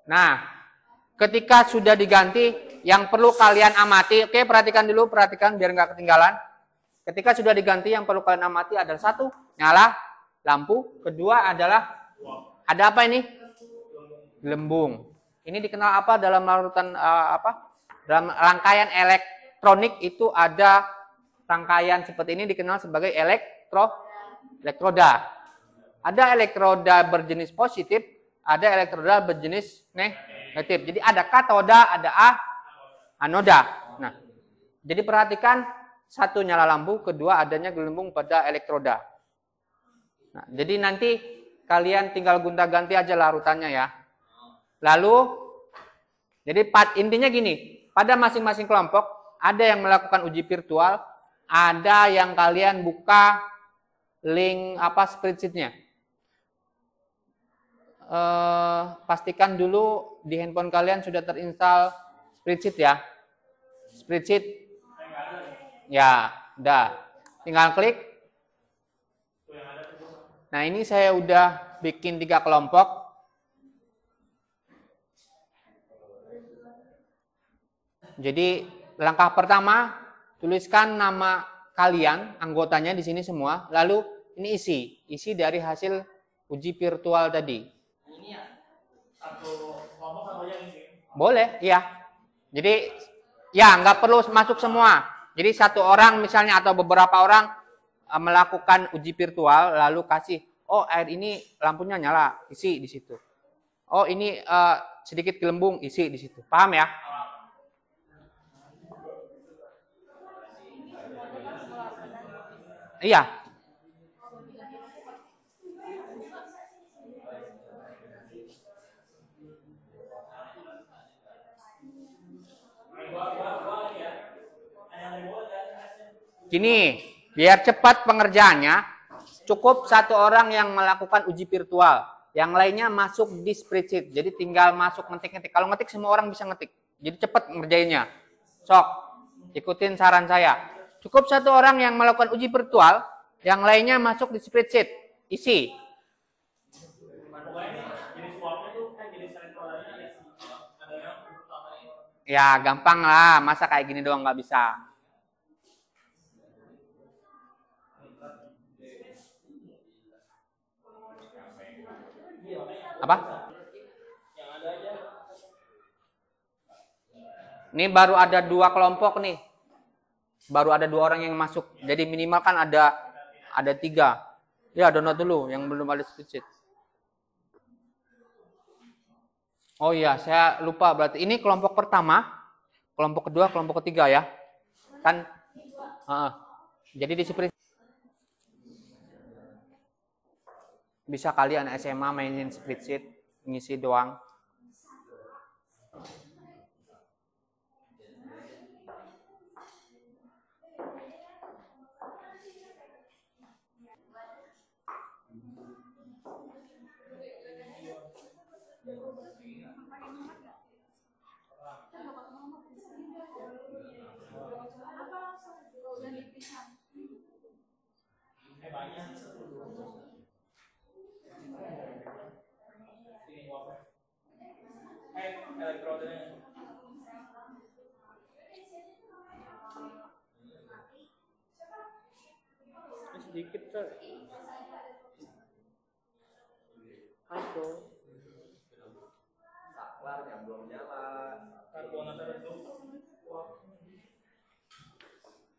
Nah, ketika sudah diganti, yang perlu kalian amati, oke, perhatikan biar nggak ketinggalan. Ketika sudah diganti, yang perlu kalian amati adalah 1, nyala lampu. Kedua adalah, ada apa ini? Gelembung. Ini dikenal apa dalam larutan dalam rangkaian elektronik itu ada rangkaian seperti ini dikenal sebagai elektroda. Ada elektroda berjenis positif, ada elektroda berjenis negatif. Jadi ada katoda, ada anoda. Nah, jadi perhatikan, 1 nyala lampu, kedua adanya gelembung pada elektroda. Nah, jadi nanti kalian tinggal gonta-ganti aja larutannya ya. Lalu, jadi intinya gini, pada masing-masing kelompok ada yang melakukan uji virtual, ada yang kalian buka link spreadsheet-nya. Pastikan dulu di handphone kalian sudah terinstall spreadsheet ya. Spreadsheet. Ya, udah. Tinggal klik. Nah, ini saya udah bikin 3 kelompok. Jadi, langkah pertama, tuliskan nama kalian, anggotanya di sini semua. Lalu, ini isi dari hasil uji virtual tadi. Ini ya, 1 kelompok atau yang isi? Boleh, iya. Jadi, ya nggak perlu masuk semua. Jadi 1 orang misalnya atau beberapa orang melakukan uji virtual, lalu kasih, oh air ini lampunya nyala, isi di situ. Oh ini sedikit gelembung, isi di situ. Paham ya? Iya. Gini, biar cepat pengerjaannya, cukup satu orang yang melakukan uji virtual. Yang lainnya masuk di spreadsheet. Jadi tinggal masuk ngetik-ngetik. Kalau ngetik semua orang bisa ngetik. Jadi cepat ngerjainnya. Sok, ikutin saran saya. Cukup satu orang yang melakukan uji virtual, yang lainnya masuk di spreadsheet. Isi. Ya, gampang lah. Masa kayak gini doang nggak bisa. Apa? Ini baru ada 2 kelompok nih. Baru ada 2 orang yang masuk. Jadi minimal kan ada 3. Ya, download dulu yang belum ada spreadsheet. Oh iya, saya lupa berarti ini kelompok pertama, kelompok kedua, kelompok ketiga ya. Kan jadi di spreadsheet bisa kalian SMA mainin spreadsheet, ngisi doang. Sedikit coy. Aduh. Saklar yang belum jalan.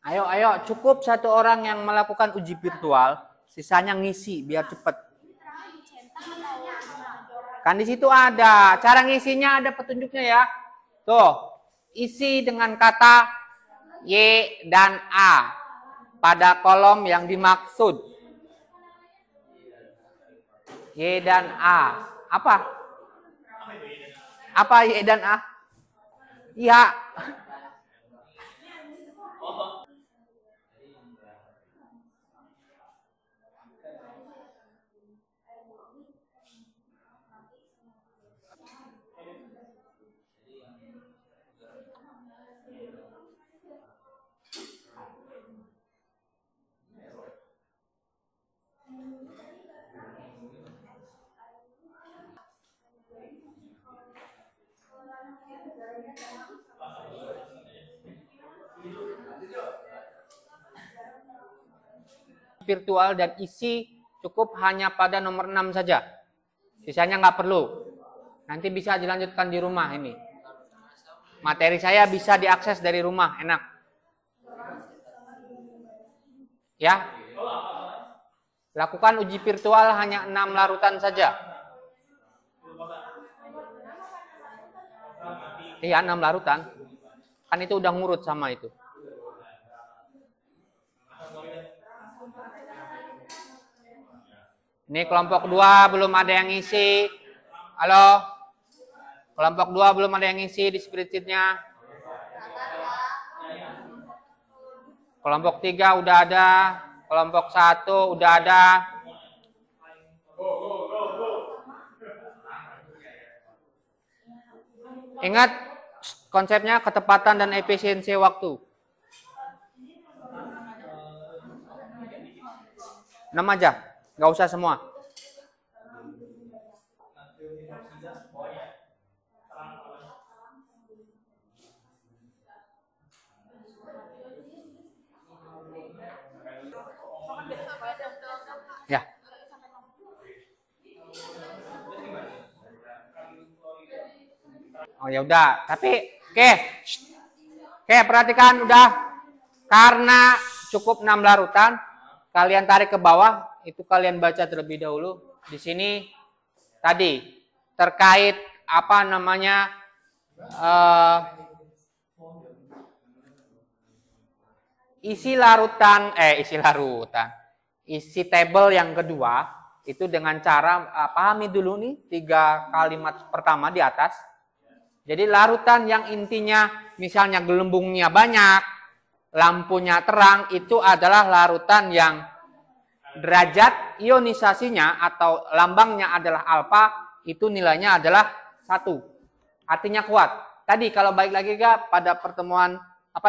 Ayo, cukup satu orang yang melakukan uji virtual, sisanya ngisi biar cepet. Kan di situ ada, cara ngisinya ada petunjuknya ya. Tuh, isi dengan kata Y dan A pada kolom yang dimaksud. Y dan A. Apa? Apa Y dan A? Ya. Virtual dan isi cukup hanya pada nomor 6 saja. Sisanya nggak perlu. Nanti bisa dilanjutkan di rumah ini. Materi saya bisa diakses dari rumah, enak. Ya. Lakukan uji virtual hanya 6 larutan saja. Iya, 6 larutan. Kan itu udah ngurut sama itu. Ini kelompok 2 belum ada yang ngisi. Halo? Kelompok 2 belum ada yang ngisi di spreadsheet-nya. Kelompok 3 udah ada. Kelompok 1 udah ada. Ingat konsepnya ketepatan dan efisiensi waktu. 6 aja. Nggak usah semua. Ya. Oh ya udah, tapi oke, perhatikan udah. Karena cukup 6 larutan, kalian tarik ke bawah. Itu kalian baca terlebih dahulu. Di sini tadi terkait apa namanya isi table yang kedua itu dengan cara pahami dulu nih 3 kalimat pertama di atas. Jadi larutan yang intinya misalnya gelembungnya banyak, lampunya terang, itu adalah larutan yang derajat ionisasinya atau lambangnya adalah alfa, itu nilainya adalah 1. Artinya kuat. Tadi kalau balik lagi pada pertemuan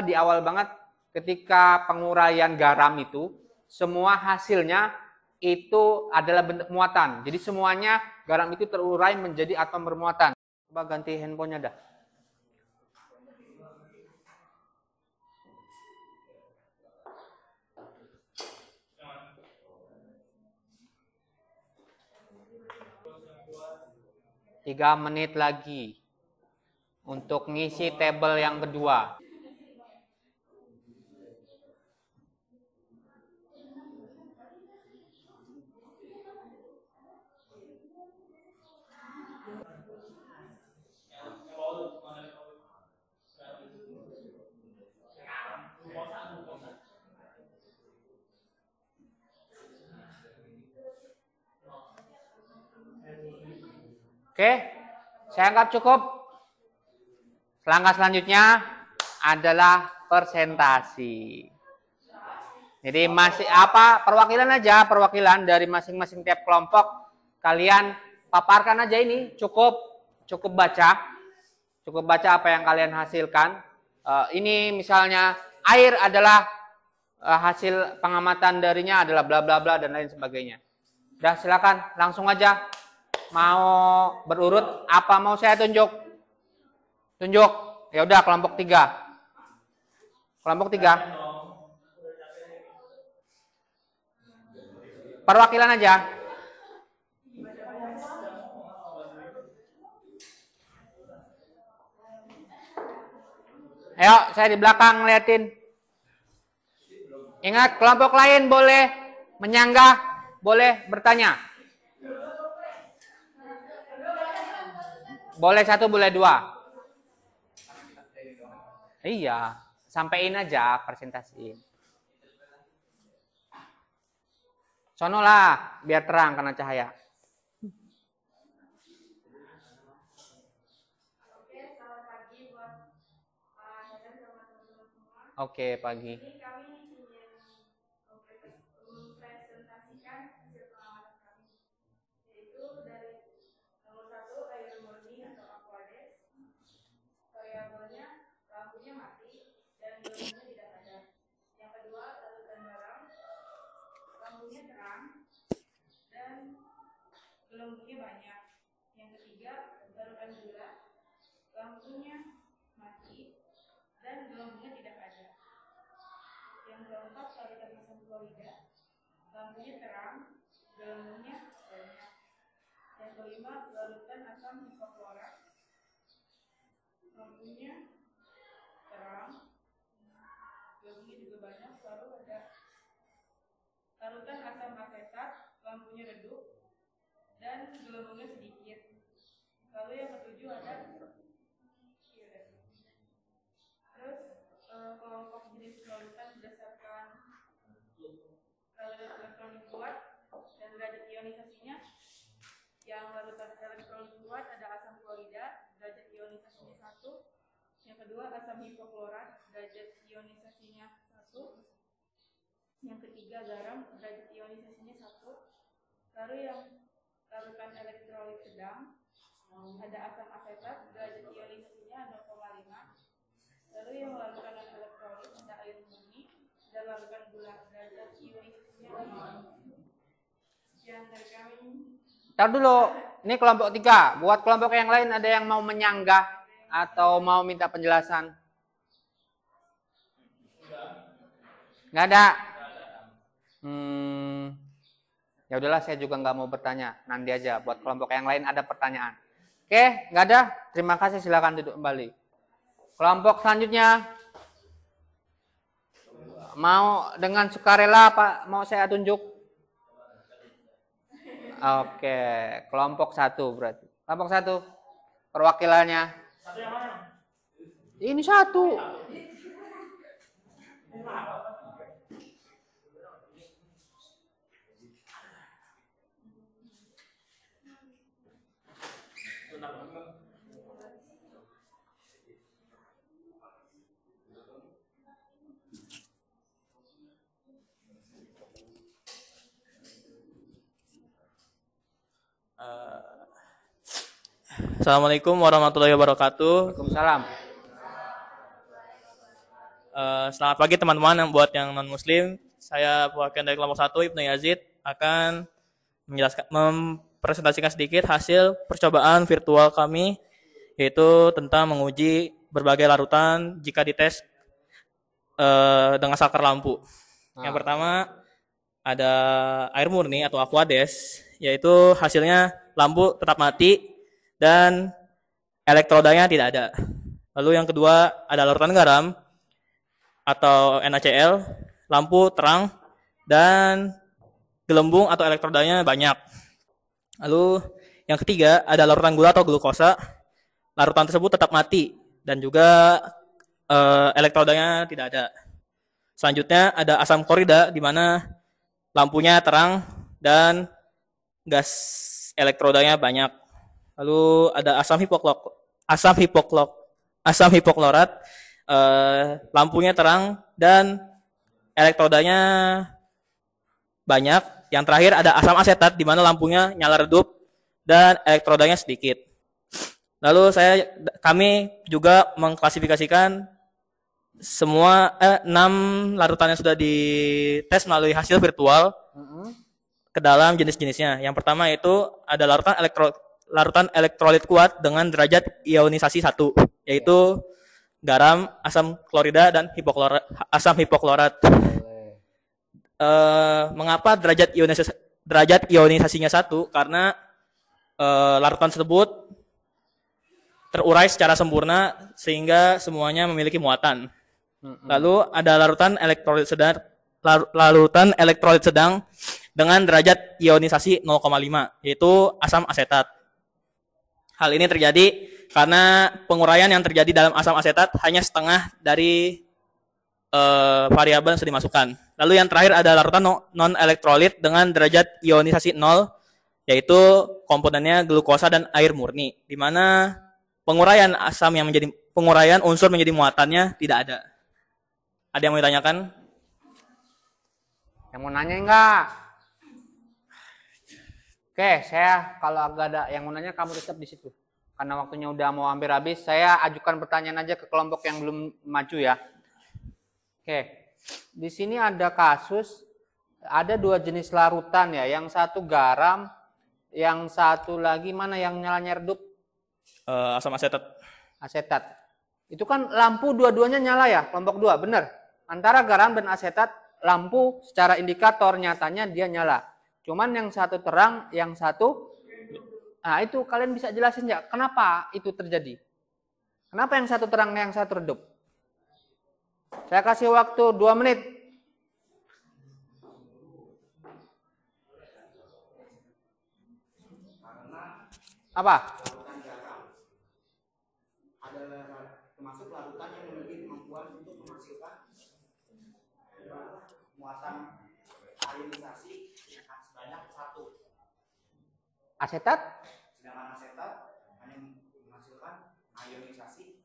di awal banget, ketika penguraian garam itu, semua hasilnya itu adalah bentuk muatan. Jadi semuanya garam itu terurai menjadi atom bermuatan. Coba ganti handphonenya dah. Tiga menit lagi untuk ngisi tabel yang kedua. Oke, saya anggap cukup. Langkah selanjutnya adalah presentasi. Jadi masih perwakilan aja, perwakilan dari masing-masing tiap kelompok. Kalian paparkan aja ini, cukup baca. Cukup baca apa yang kalian hasilkan. Ini misalnya air adalah hasil pengamatan darinya adalah bla bla bla dan lain sebagainya. Udah, silakan langsung aja. Mau berurut apa mau saya tunjuk? Tunjuk. Ya udah, kelompok 3. Kelompok 3. Perwakilan aja. Ayo, saya di belakang ngeliatin. Ingat, kelompok lain boleh menyanggah, boleh bertanya. Boleh 1, boleh 2. Iya, sampein aja, presentasiin. Sono lah, biar terang karena cahaya. Oke, pagi. Ini kami ingin mempresentasikan hasil pengamatan kami, yaitu dari nomor 1 air murni atau aquades, variabelnya lampunya mati dan gelembungnya tidak ada. Yang kedua, larutan garam, lampunya terang dan gelembungnya banyak. Yang ketiga, larutan gula, lampunya mati dan gelembungnya tidak ada. Yang keempat, larutan asam klorida, lampunya terang, gelembungnya banyak. Yang kelima, larutan asam hipoklorat, lampunya terang, gelembungnya juga banyak. Lalu ada larutan asam asetat, lampunya redup dan gelembungnya sedikit. Lalu yang ketujuh ada kelompok jenis larutan berdasarkan larutan elektronik kuat dan derajat ionisasinya. Yang larutan elektronik kuat ada asam klorida, derajat ionisasinya 1. Yang kedua, asam hipoklorat, derajat ionisasinya 1. Yang ketiga, garam, derajat ionisasinya 1. Lalu yang larutan elektrolit sedang ada asam asetat, derajat ionisasinya 0,5. Lalu yang larutan elektrolit ada air murni dan larutan gula, derajat ionisasinya 5. Sekian dari kami. Tar dulu, ini kelompok 3. Buat kelompok yang lain ada yang mau menyanggah atau mau minta penjelasan? Nggak ada. Ya udahlah, saya juga nggak mau bertanya. Nanti aja. Buat kelompok yang lain ada pertanyaan. Oke, nggak ada. Terima kasih. Silakan duduk kembali. Kelompok selanjutnya mau dengan sukarela apa mau saya tunjuk? Oke, kelompok 1 berarti. Kelompok 1. perwakilannya. Satu yang mana? Ini satu. Assalamualaikum warahmatullahi wabarakatuh. Waalaikumsalam. Selamat pagi teman-teman yang non-muslim. Saya perwakilan dari kelompok 1 Ibnu Yazid akan mempresentasikan sedikit hasil percobaan virtual kami, yaitu tentang menguji berbagai larutan jika dites dengan saklar lampu. Yang pertama ada air murni atau Aquades, yaitu hasilnya lampu tetap mati dan elektrodanya tidak ada. Lalu yang kedua ada larutan garam atau NaCl, lampu terang dan gelembung atau elektrodanya banyak. Lalu yang ketiga ada larutan gula atau glukosa, larutan tersebut tetap mati dan juga elektrodanya tidak ada. Selanjutnya ada asam klorida di mana lampunya terang dan gas elektrodanya banyak. Lalu ada asam hipoklorat, lampunya terang dan elektrodanya banyak. Yang terakhir ada asam asetat di mana lampunya nyala redup dan elektrodanya sedikit. Lalu kami juga mengklasifikasikan semua 6 larutan yang sudah dites melalui hasil virtual ke dalam jenis-jenisnya. Yang pertama itu ada larutan elektrolit kuat dengan derajat ionisasi 1, yaitu garam, asam klorida, dan asam hipoklorat. Mengapa derajat ionisasinya 1? Karena larutan tersebut terurai secara sempurna sehingga semuanya memiliki muatan. Lalu ada larutan elektrolit sedang dengan derajat ionisasi 0,5, yaitu asam asetat. Hal ini terjadi karena penguraian yang terjadi dalam asam asetat hanya setengah dari variabel yang sudah dimasukkan. Lalu yang terakhir ada larutan non-elektrolit dengan derajat ionisasi 0, yaitu komponennya glukosa dan air murni, di mana penguraian unsur menjadi muatannya tidak ada. Ada yang mau ditanyakan? Yang mau nanya enggak? Oke, saya kalau agak ada yang mau nanya, kamu tetap di situ. Karena waktunya udah mau hampir habis, saya ajukan pertanyaan aja ke kelompok yang belum maju ya. Oke, di sini ada kasus, ada 2 jenis larutan ya. Yang satu garam, yang satu lagi mana yang nyalanya redup? Asam asetat. Asetat. Itu kan lampu dua-duanya nyala ya, kelompok 2, benar. Antara garam dan asetat, lampu secara indikator nyatanya dia nyala. Cuman yang satu terang, yang satu, nah itu kalian bisa jelasin nggak kenapa itu terjadi? Kenapa yang satu terang, yang satu redup? Saya kasih waktu 2 menit. Apa? Adalah termasuk larutan yang memiliki kemampuan untuk menghasilkan muatan ionisasi sebanyak 1. Asetat? Sedangkan asetat hanya menghasilkan ionisasi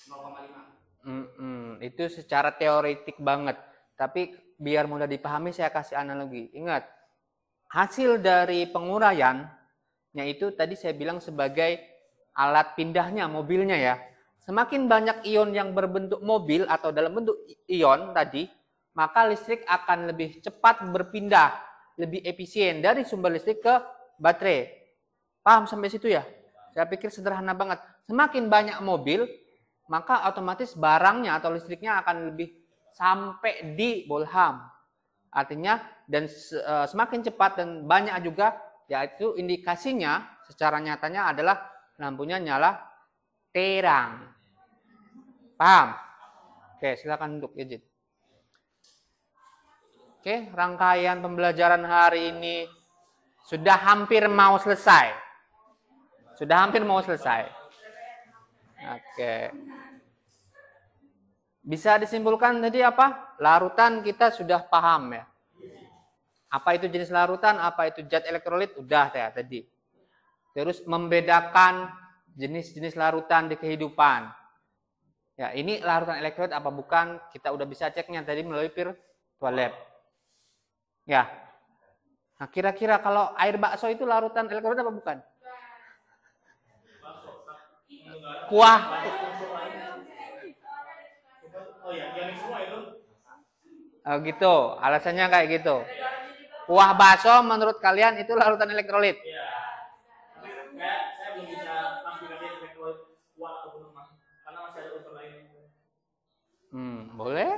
0,5. Itu secara teoretik banget. Tapi biar mudah dipahami saya kasih analogi. Ingat, hasil dari penguraiannya itu tadi saya bilang sebagai alat pindahnya, mobilnya ya. Semakin banyak ion yang berbentuk mobil atau dalam bentuk ion tadi, maka listrik akan lebih cepat berpindah, lebih efisien dari sumber listrik ke baterai. Paham sampai situ ya? Saya pikir sederhana banget. Semakin banyak mobil, maka otomatis barangnya atau listriknya akan lebih sampai di Bolham. Artinya dan semakin cepat dan banyak juga, yaitu indikasinya secara nyatanya adalah lampunya nyala terang. Paham? Oke, silakan duduk Ijin. Oke, rangkaian pembelajaran hari ini sudah hampir mau selesai. Oke. Bisa disimpulkan tadi apa? Larutan kita sudah paham ya. Apa itu jenis larutan, apa itu zat elektrolit, udah ya tadi. Terus membedakan jenis-jenis larutan di kehidupan. Ya, ini larutan elektrolit apa bukan? Kita udah bisa ceknya tadi melalui virtual lab. Ya. Nah, kira-kira kalau air bakso itu larutan elektrolit apa bukan? Kuah. Oh ya, yang semua itu. Oh gitu, alasannya kayak gitu. Kuah bakso menurut kalian itu larutan elektrolit? Iya. Tapi saya belum bisa pastikan elektrolit kuat atau belum, Mas. Karena masih ada unsur lain. Boleh.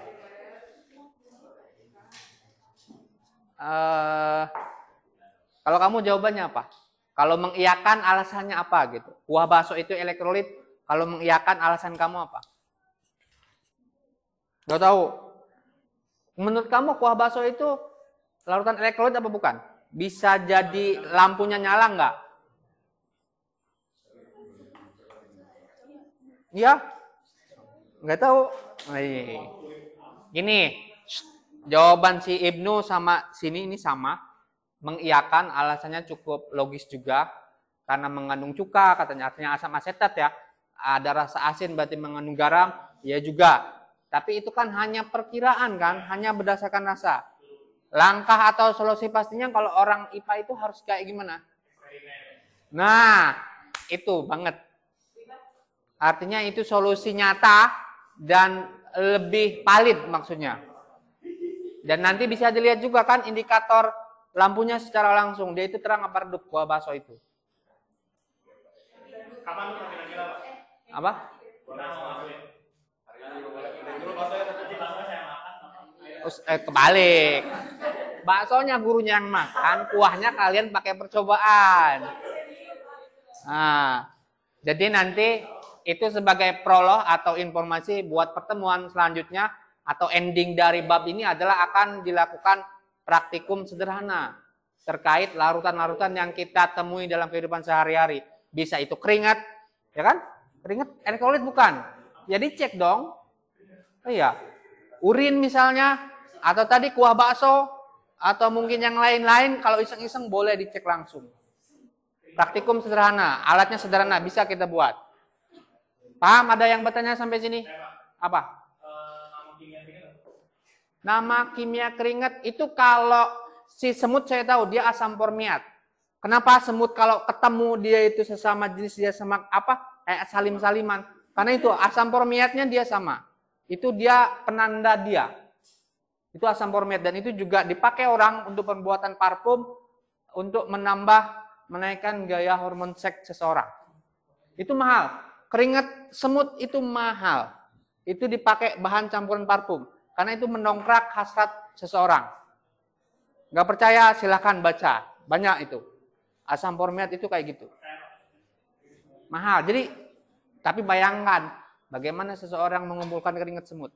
Kalau kamu jawabannya apa? Kalau mengiyakan alasannya apa gitu? Kuah bakso itu elektrolit. Kalau mengiyakan alasan kamu apa? Gak tahu. Menurut kamu kuah bakso itu larutan elektrolit apa bukan? Bisa jadi lampunya nyala nggak? Iya? Nggak tahu. Gini, jawaban si Ibnu sama sini ini sama. Mengiyakan alasannya cukup logis juga. Karena mengandung cuka, katanya artinya asam asetat ya. Ada rasa asin berarti mengandung garam, ya juga. Tapi itu kan hanya perkiraan kan, hanya berdasarkan rasa. Langkah atau solusi pastinya kalau orang IPA itu harus kayak gimana? Nah, itu banget. Artinya itu solusi nyata dan lebih valid maksudnya. Dan nanti bisa dilihat juga kan indikator lampunya secara langsung. Dia itu terang apa redup kuah bakso itu. Kapan kira-kira? Apa? Kebalik. Baksonya gurunya yang makan, kuahnya kalian pakai percobaan. Nah, jadi nanti itu sebagai prolog atau informasi buat pertemuan selanjutnya atau ending dari bab ini adalah akan dilakukan praktikum sederhana terkait larutan-larutan yang kita temui dalam kehidupan sehari-hari. Bisa itu keringat, ya kan? Keringat elektrolit bukan? Jadi cek dong. Oh iya. Urin misalnya, atau tadi kuah bakso, atau mungkin yang lain-lain, kalau iseng-iseng boleh dicek langsung. Praktikum sederhana, alatnya sederhana, bisa kita buat. Paham? Ada yang bertanya sampai sini? Apa? Nama kimia keringat itu kalau si semut saya tahu dia asam formiat. Kenapa semut kalau ketemu dia itu sesama jenis dia sama apa? Salim-saliman. Karena itu asam formiatnya dia sama. Itu dia penanda dia. Itu asam formiat dan itu juga dipakai orang untuk pembuatan parfum untuk menaikkan gaya hormon seks seseorang. Itu mahal. Keringat semut itu mahal. Itu dipakai bahan campuran parfum karena itu mendongkrak hasrat seseorang. Gak percaya silahkan baca. Banyak itu. Asam formiat itu kayak gitu. Mahal. Jadi tapi bayangkan bagaimana seseorang mengumpulkan keringat semut.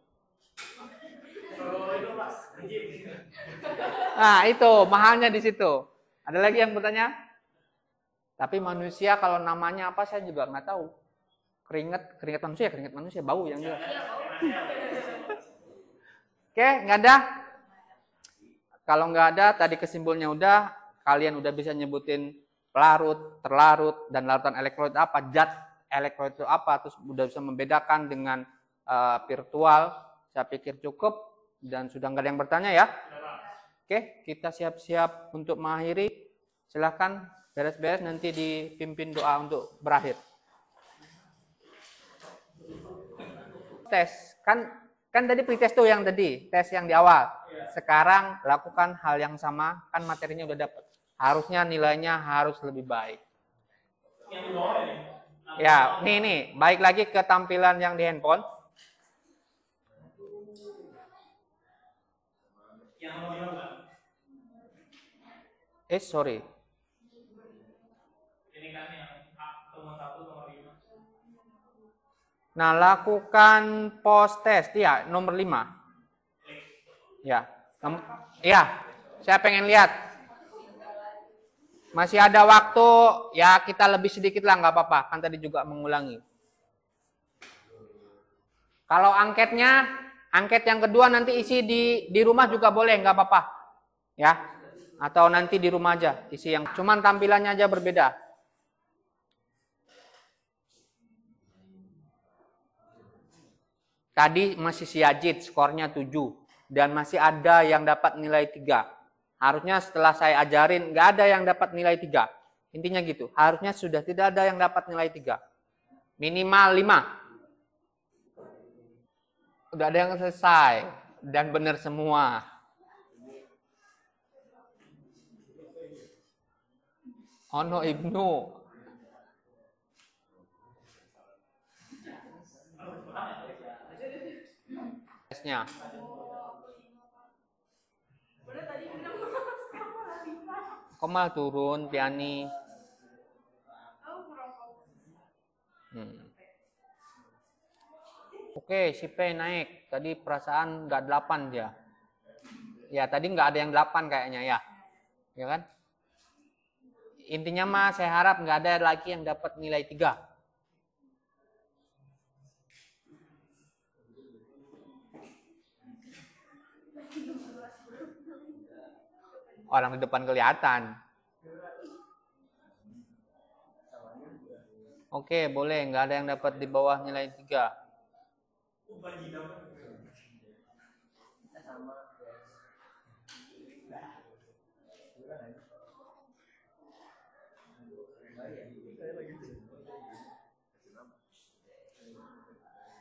Nah, itu mahalnya di situ. Ada lagi yang bertanya? Tapi manusia kalau namanya apa saya juga nggak tahu. Keringat manusia bau yang jelas. Oke, nggak ada? Kalau nggak ada, tadi kesimpulannya udah, kalian udah bisa nyebutin pelarut, terlarut, dan larutan elektrolit apa, zat elektrolit itu apa, terus udah bisa membedakan dengan virtual. Saya pikir cukup dan sudah nggak ada yang bertanya ya. Oke, kita siap-siap untuk mengakhiri. Silahkan beres-beres nanti dipimpin doa untuk berakhir. Tes kan tadi pretest tuh yang tadi tes yang di awal. Sekarang lakukan hal yang sama, kan materinya udah dapat. Harusnya nilainya harus lebih baik. Ya, nih, baik lagi ke tampilan yang di handphone. Sorry. Nah, lakukan post test ya, nomor 5. Ya. Iya, saya pengen lihat. Masih ada waktu, ya kita lebih sedikit lah nggak apa-apa. Kan tadi juga mengulangi. Kalau angket yang kedua nanti isi di rumah juga boleh, nggak apa-apa. Ya. Atau nanti di rumah aja, isi yang cuman tampilannya aja berbeda. Tadi masih si Ajit, skornya 7. Dan masih ada yang dapat nilai 3. Harusnya setelah saya ajarin, nggak ada yang dapat nilai 3. Intinya gitu, harusnya sudah tidak ada yang dapat nilai 3. Minimal 5. Udah ada yang selesai. Dan benar semua. Ono Ibnu. Tesnya. Kok malah turun, Piani? Oke, si P naik. Tadi perasaan nggak 8 dia. Ya, tadi nggak ada yang 8 kayaknya ya. Ya kan? Intinya mah saya harap nggak ada lagi yang dapat nilai 3. Orang di depan kelihatan. Oke, boleh. Nggak ada yang dapat di bawah nilai 3.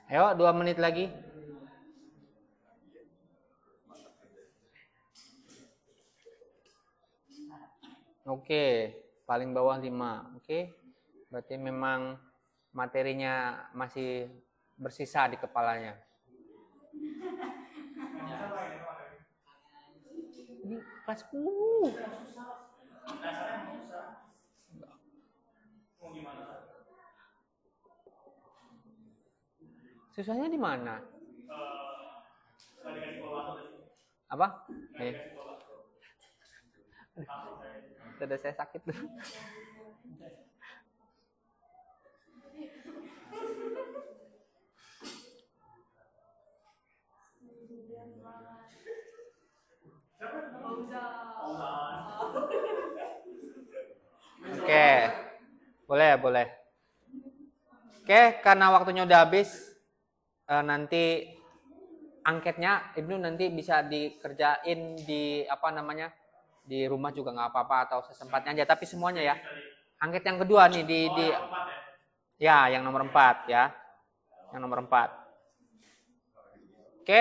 Ayo, 2 menit lagi. Oke, paling bawah 5. Oke, berarti memang materinya masih bersisa di kepalanya. Ini kelas 10. Susahnya di mana? Apa? Sudah saya sakit dulu. Oke, boleh. Oke, karena waktunya udah habis, nanti angketnya Ibnu nanti bisa dikerjain di di rumah juga nggak apa-apa atau sesempatnya aja, tapi semuanya ya. Angket yang kedua nih ya yang nomor 4 ya. Yang nomor 4. Oke,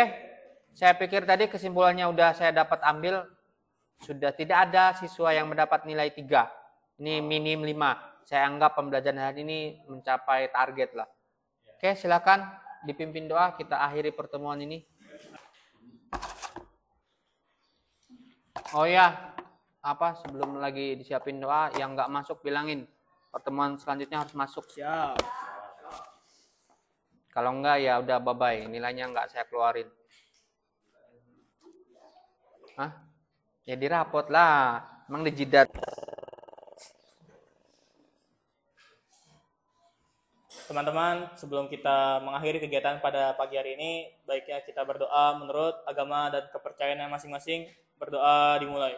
saya pikir tadi kesimpulannya udah saya dapat ambil, sudah tidak ada siswa yang mendapat nilai 3. Ini minim 5. Saya anggap pembelajaran hari ini mencapai target lah. Oke, silakan dipimpin doa, kita akhiri pertemuan ini. Oh ya, sebelum lagi disiapin doa, yang nggak masuk bilangin. Pertemuan selanjutnya harus masuk. Siap. Kalau enggak ya udah bye-bye, nilainya nggak saya keluarin. Hah? Ya dirapot lah, emang dijidat. Teman-teman, sebelum kita mengakhiri kegiatan pada pagi hari ini, baiknya kita berdoa menurut agama dan kepercayaan masing-masing. Berdoa dimulai.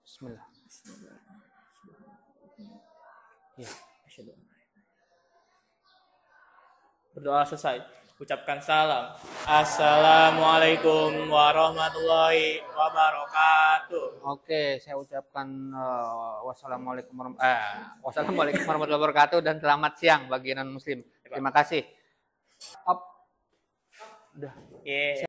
Bismillah. Ya. Berdoa selesai. Ucapkan salam. Assalamualaikum warahmatullahi wabarakatuh. Oke, saya ucapkan wassalamualaikum warahmatullahi wabarakatuh dan selamat siang bagi non muslim. Terima kasih. Udah. Yeah.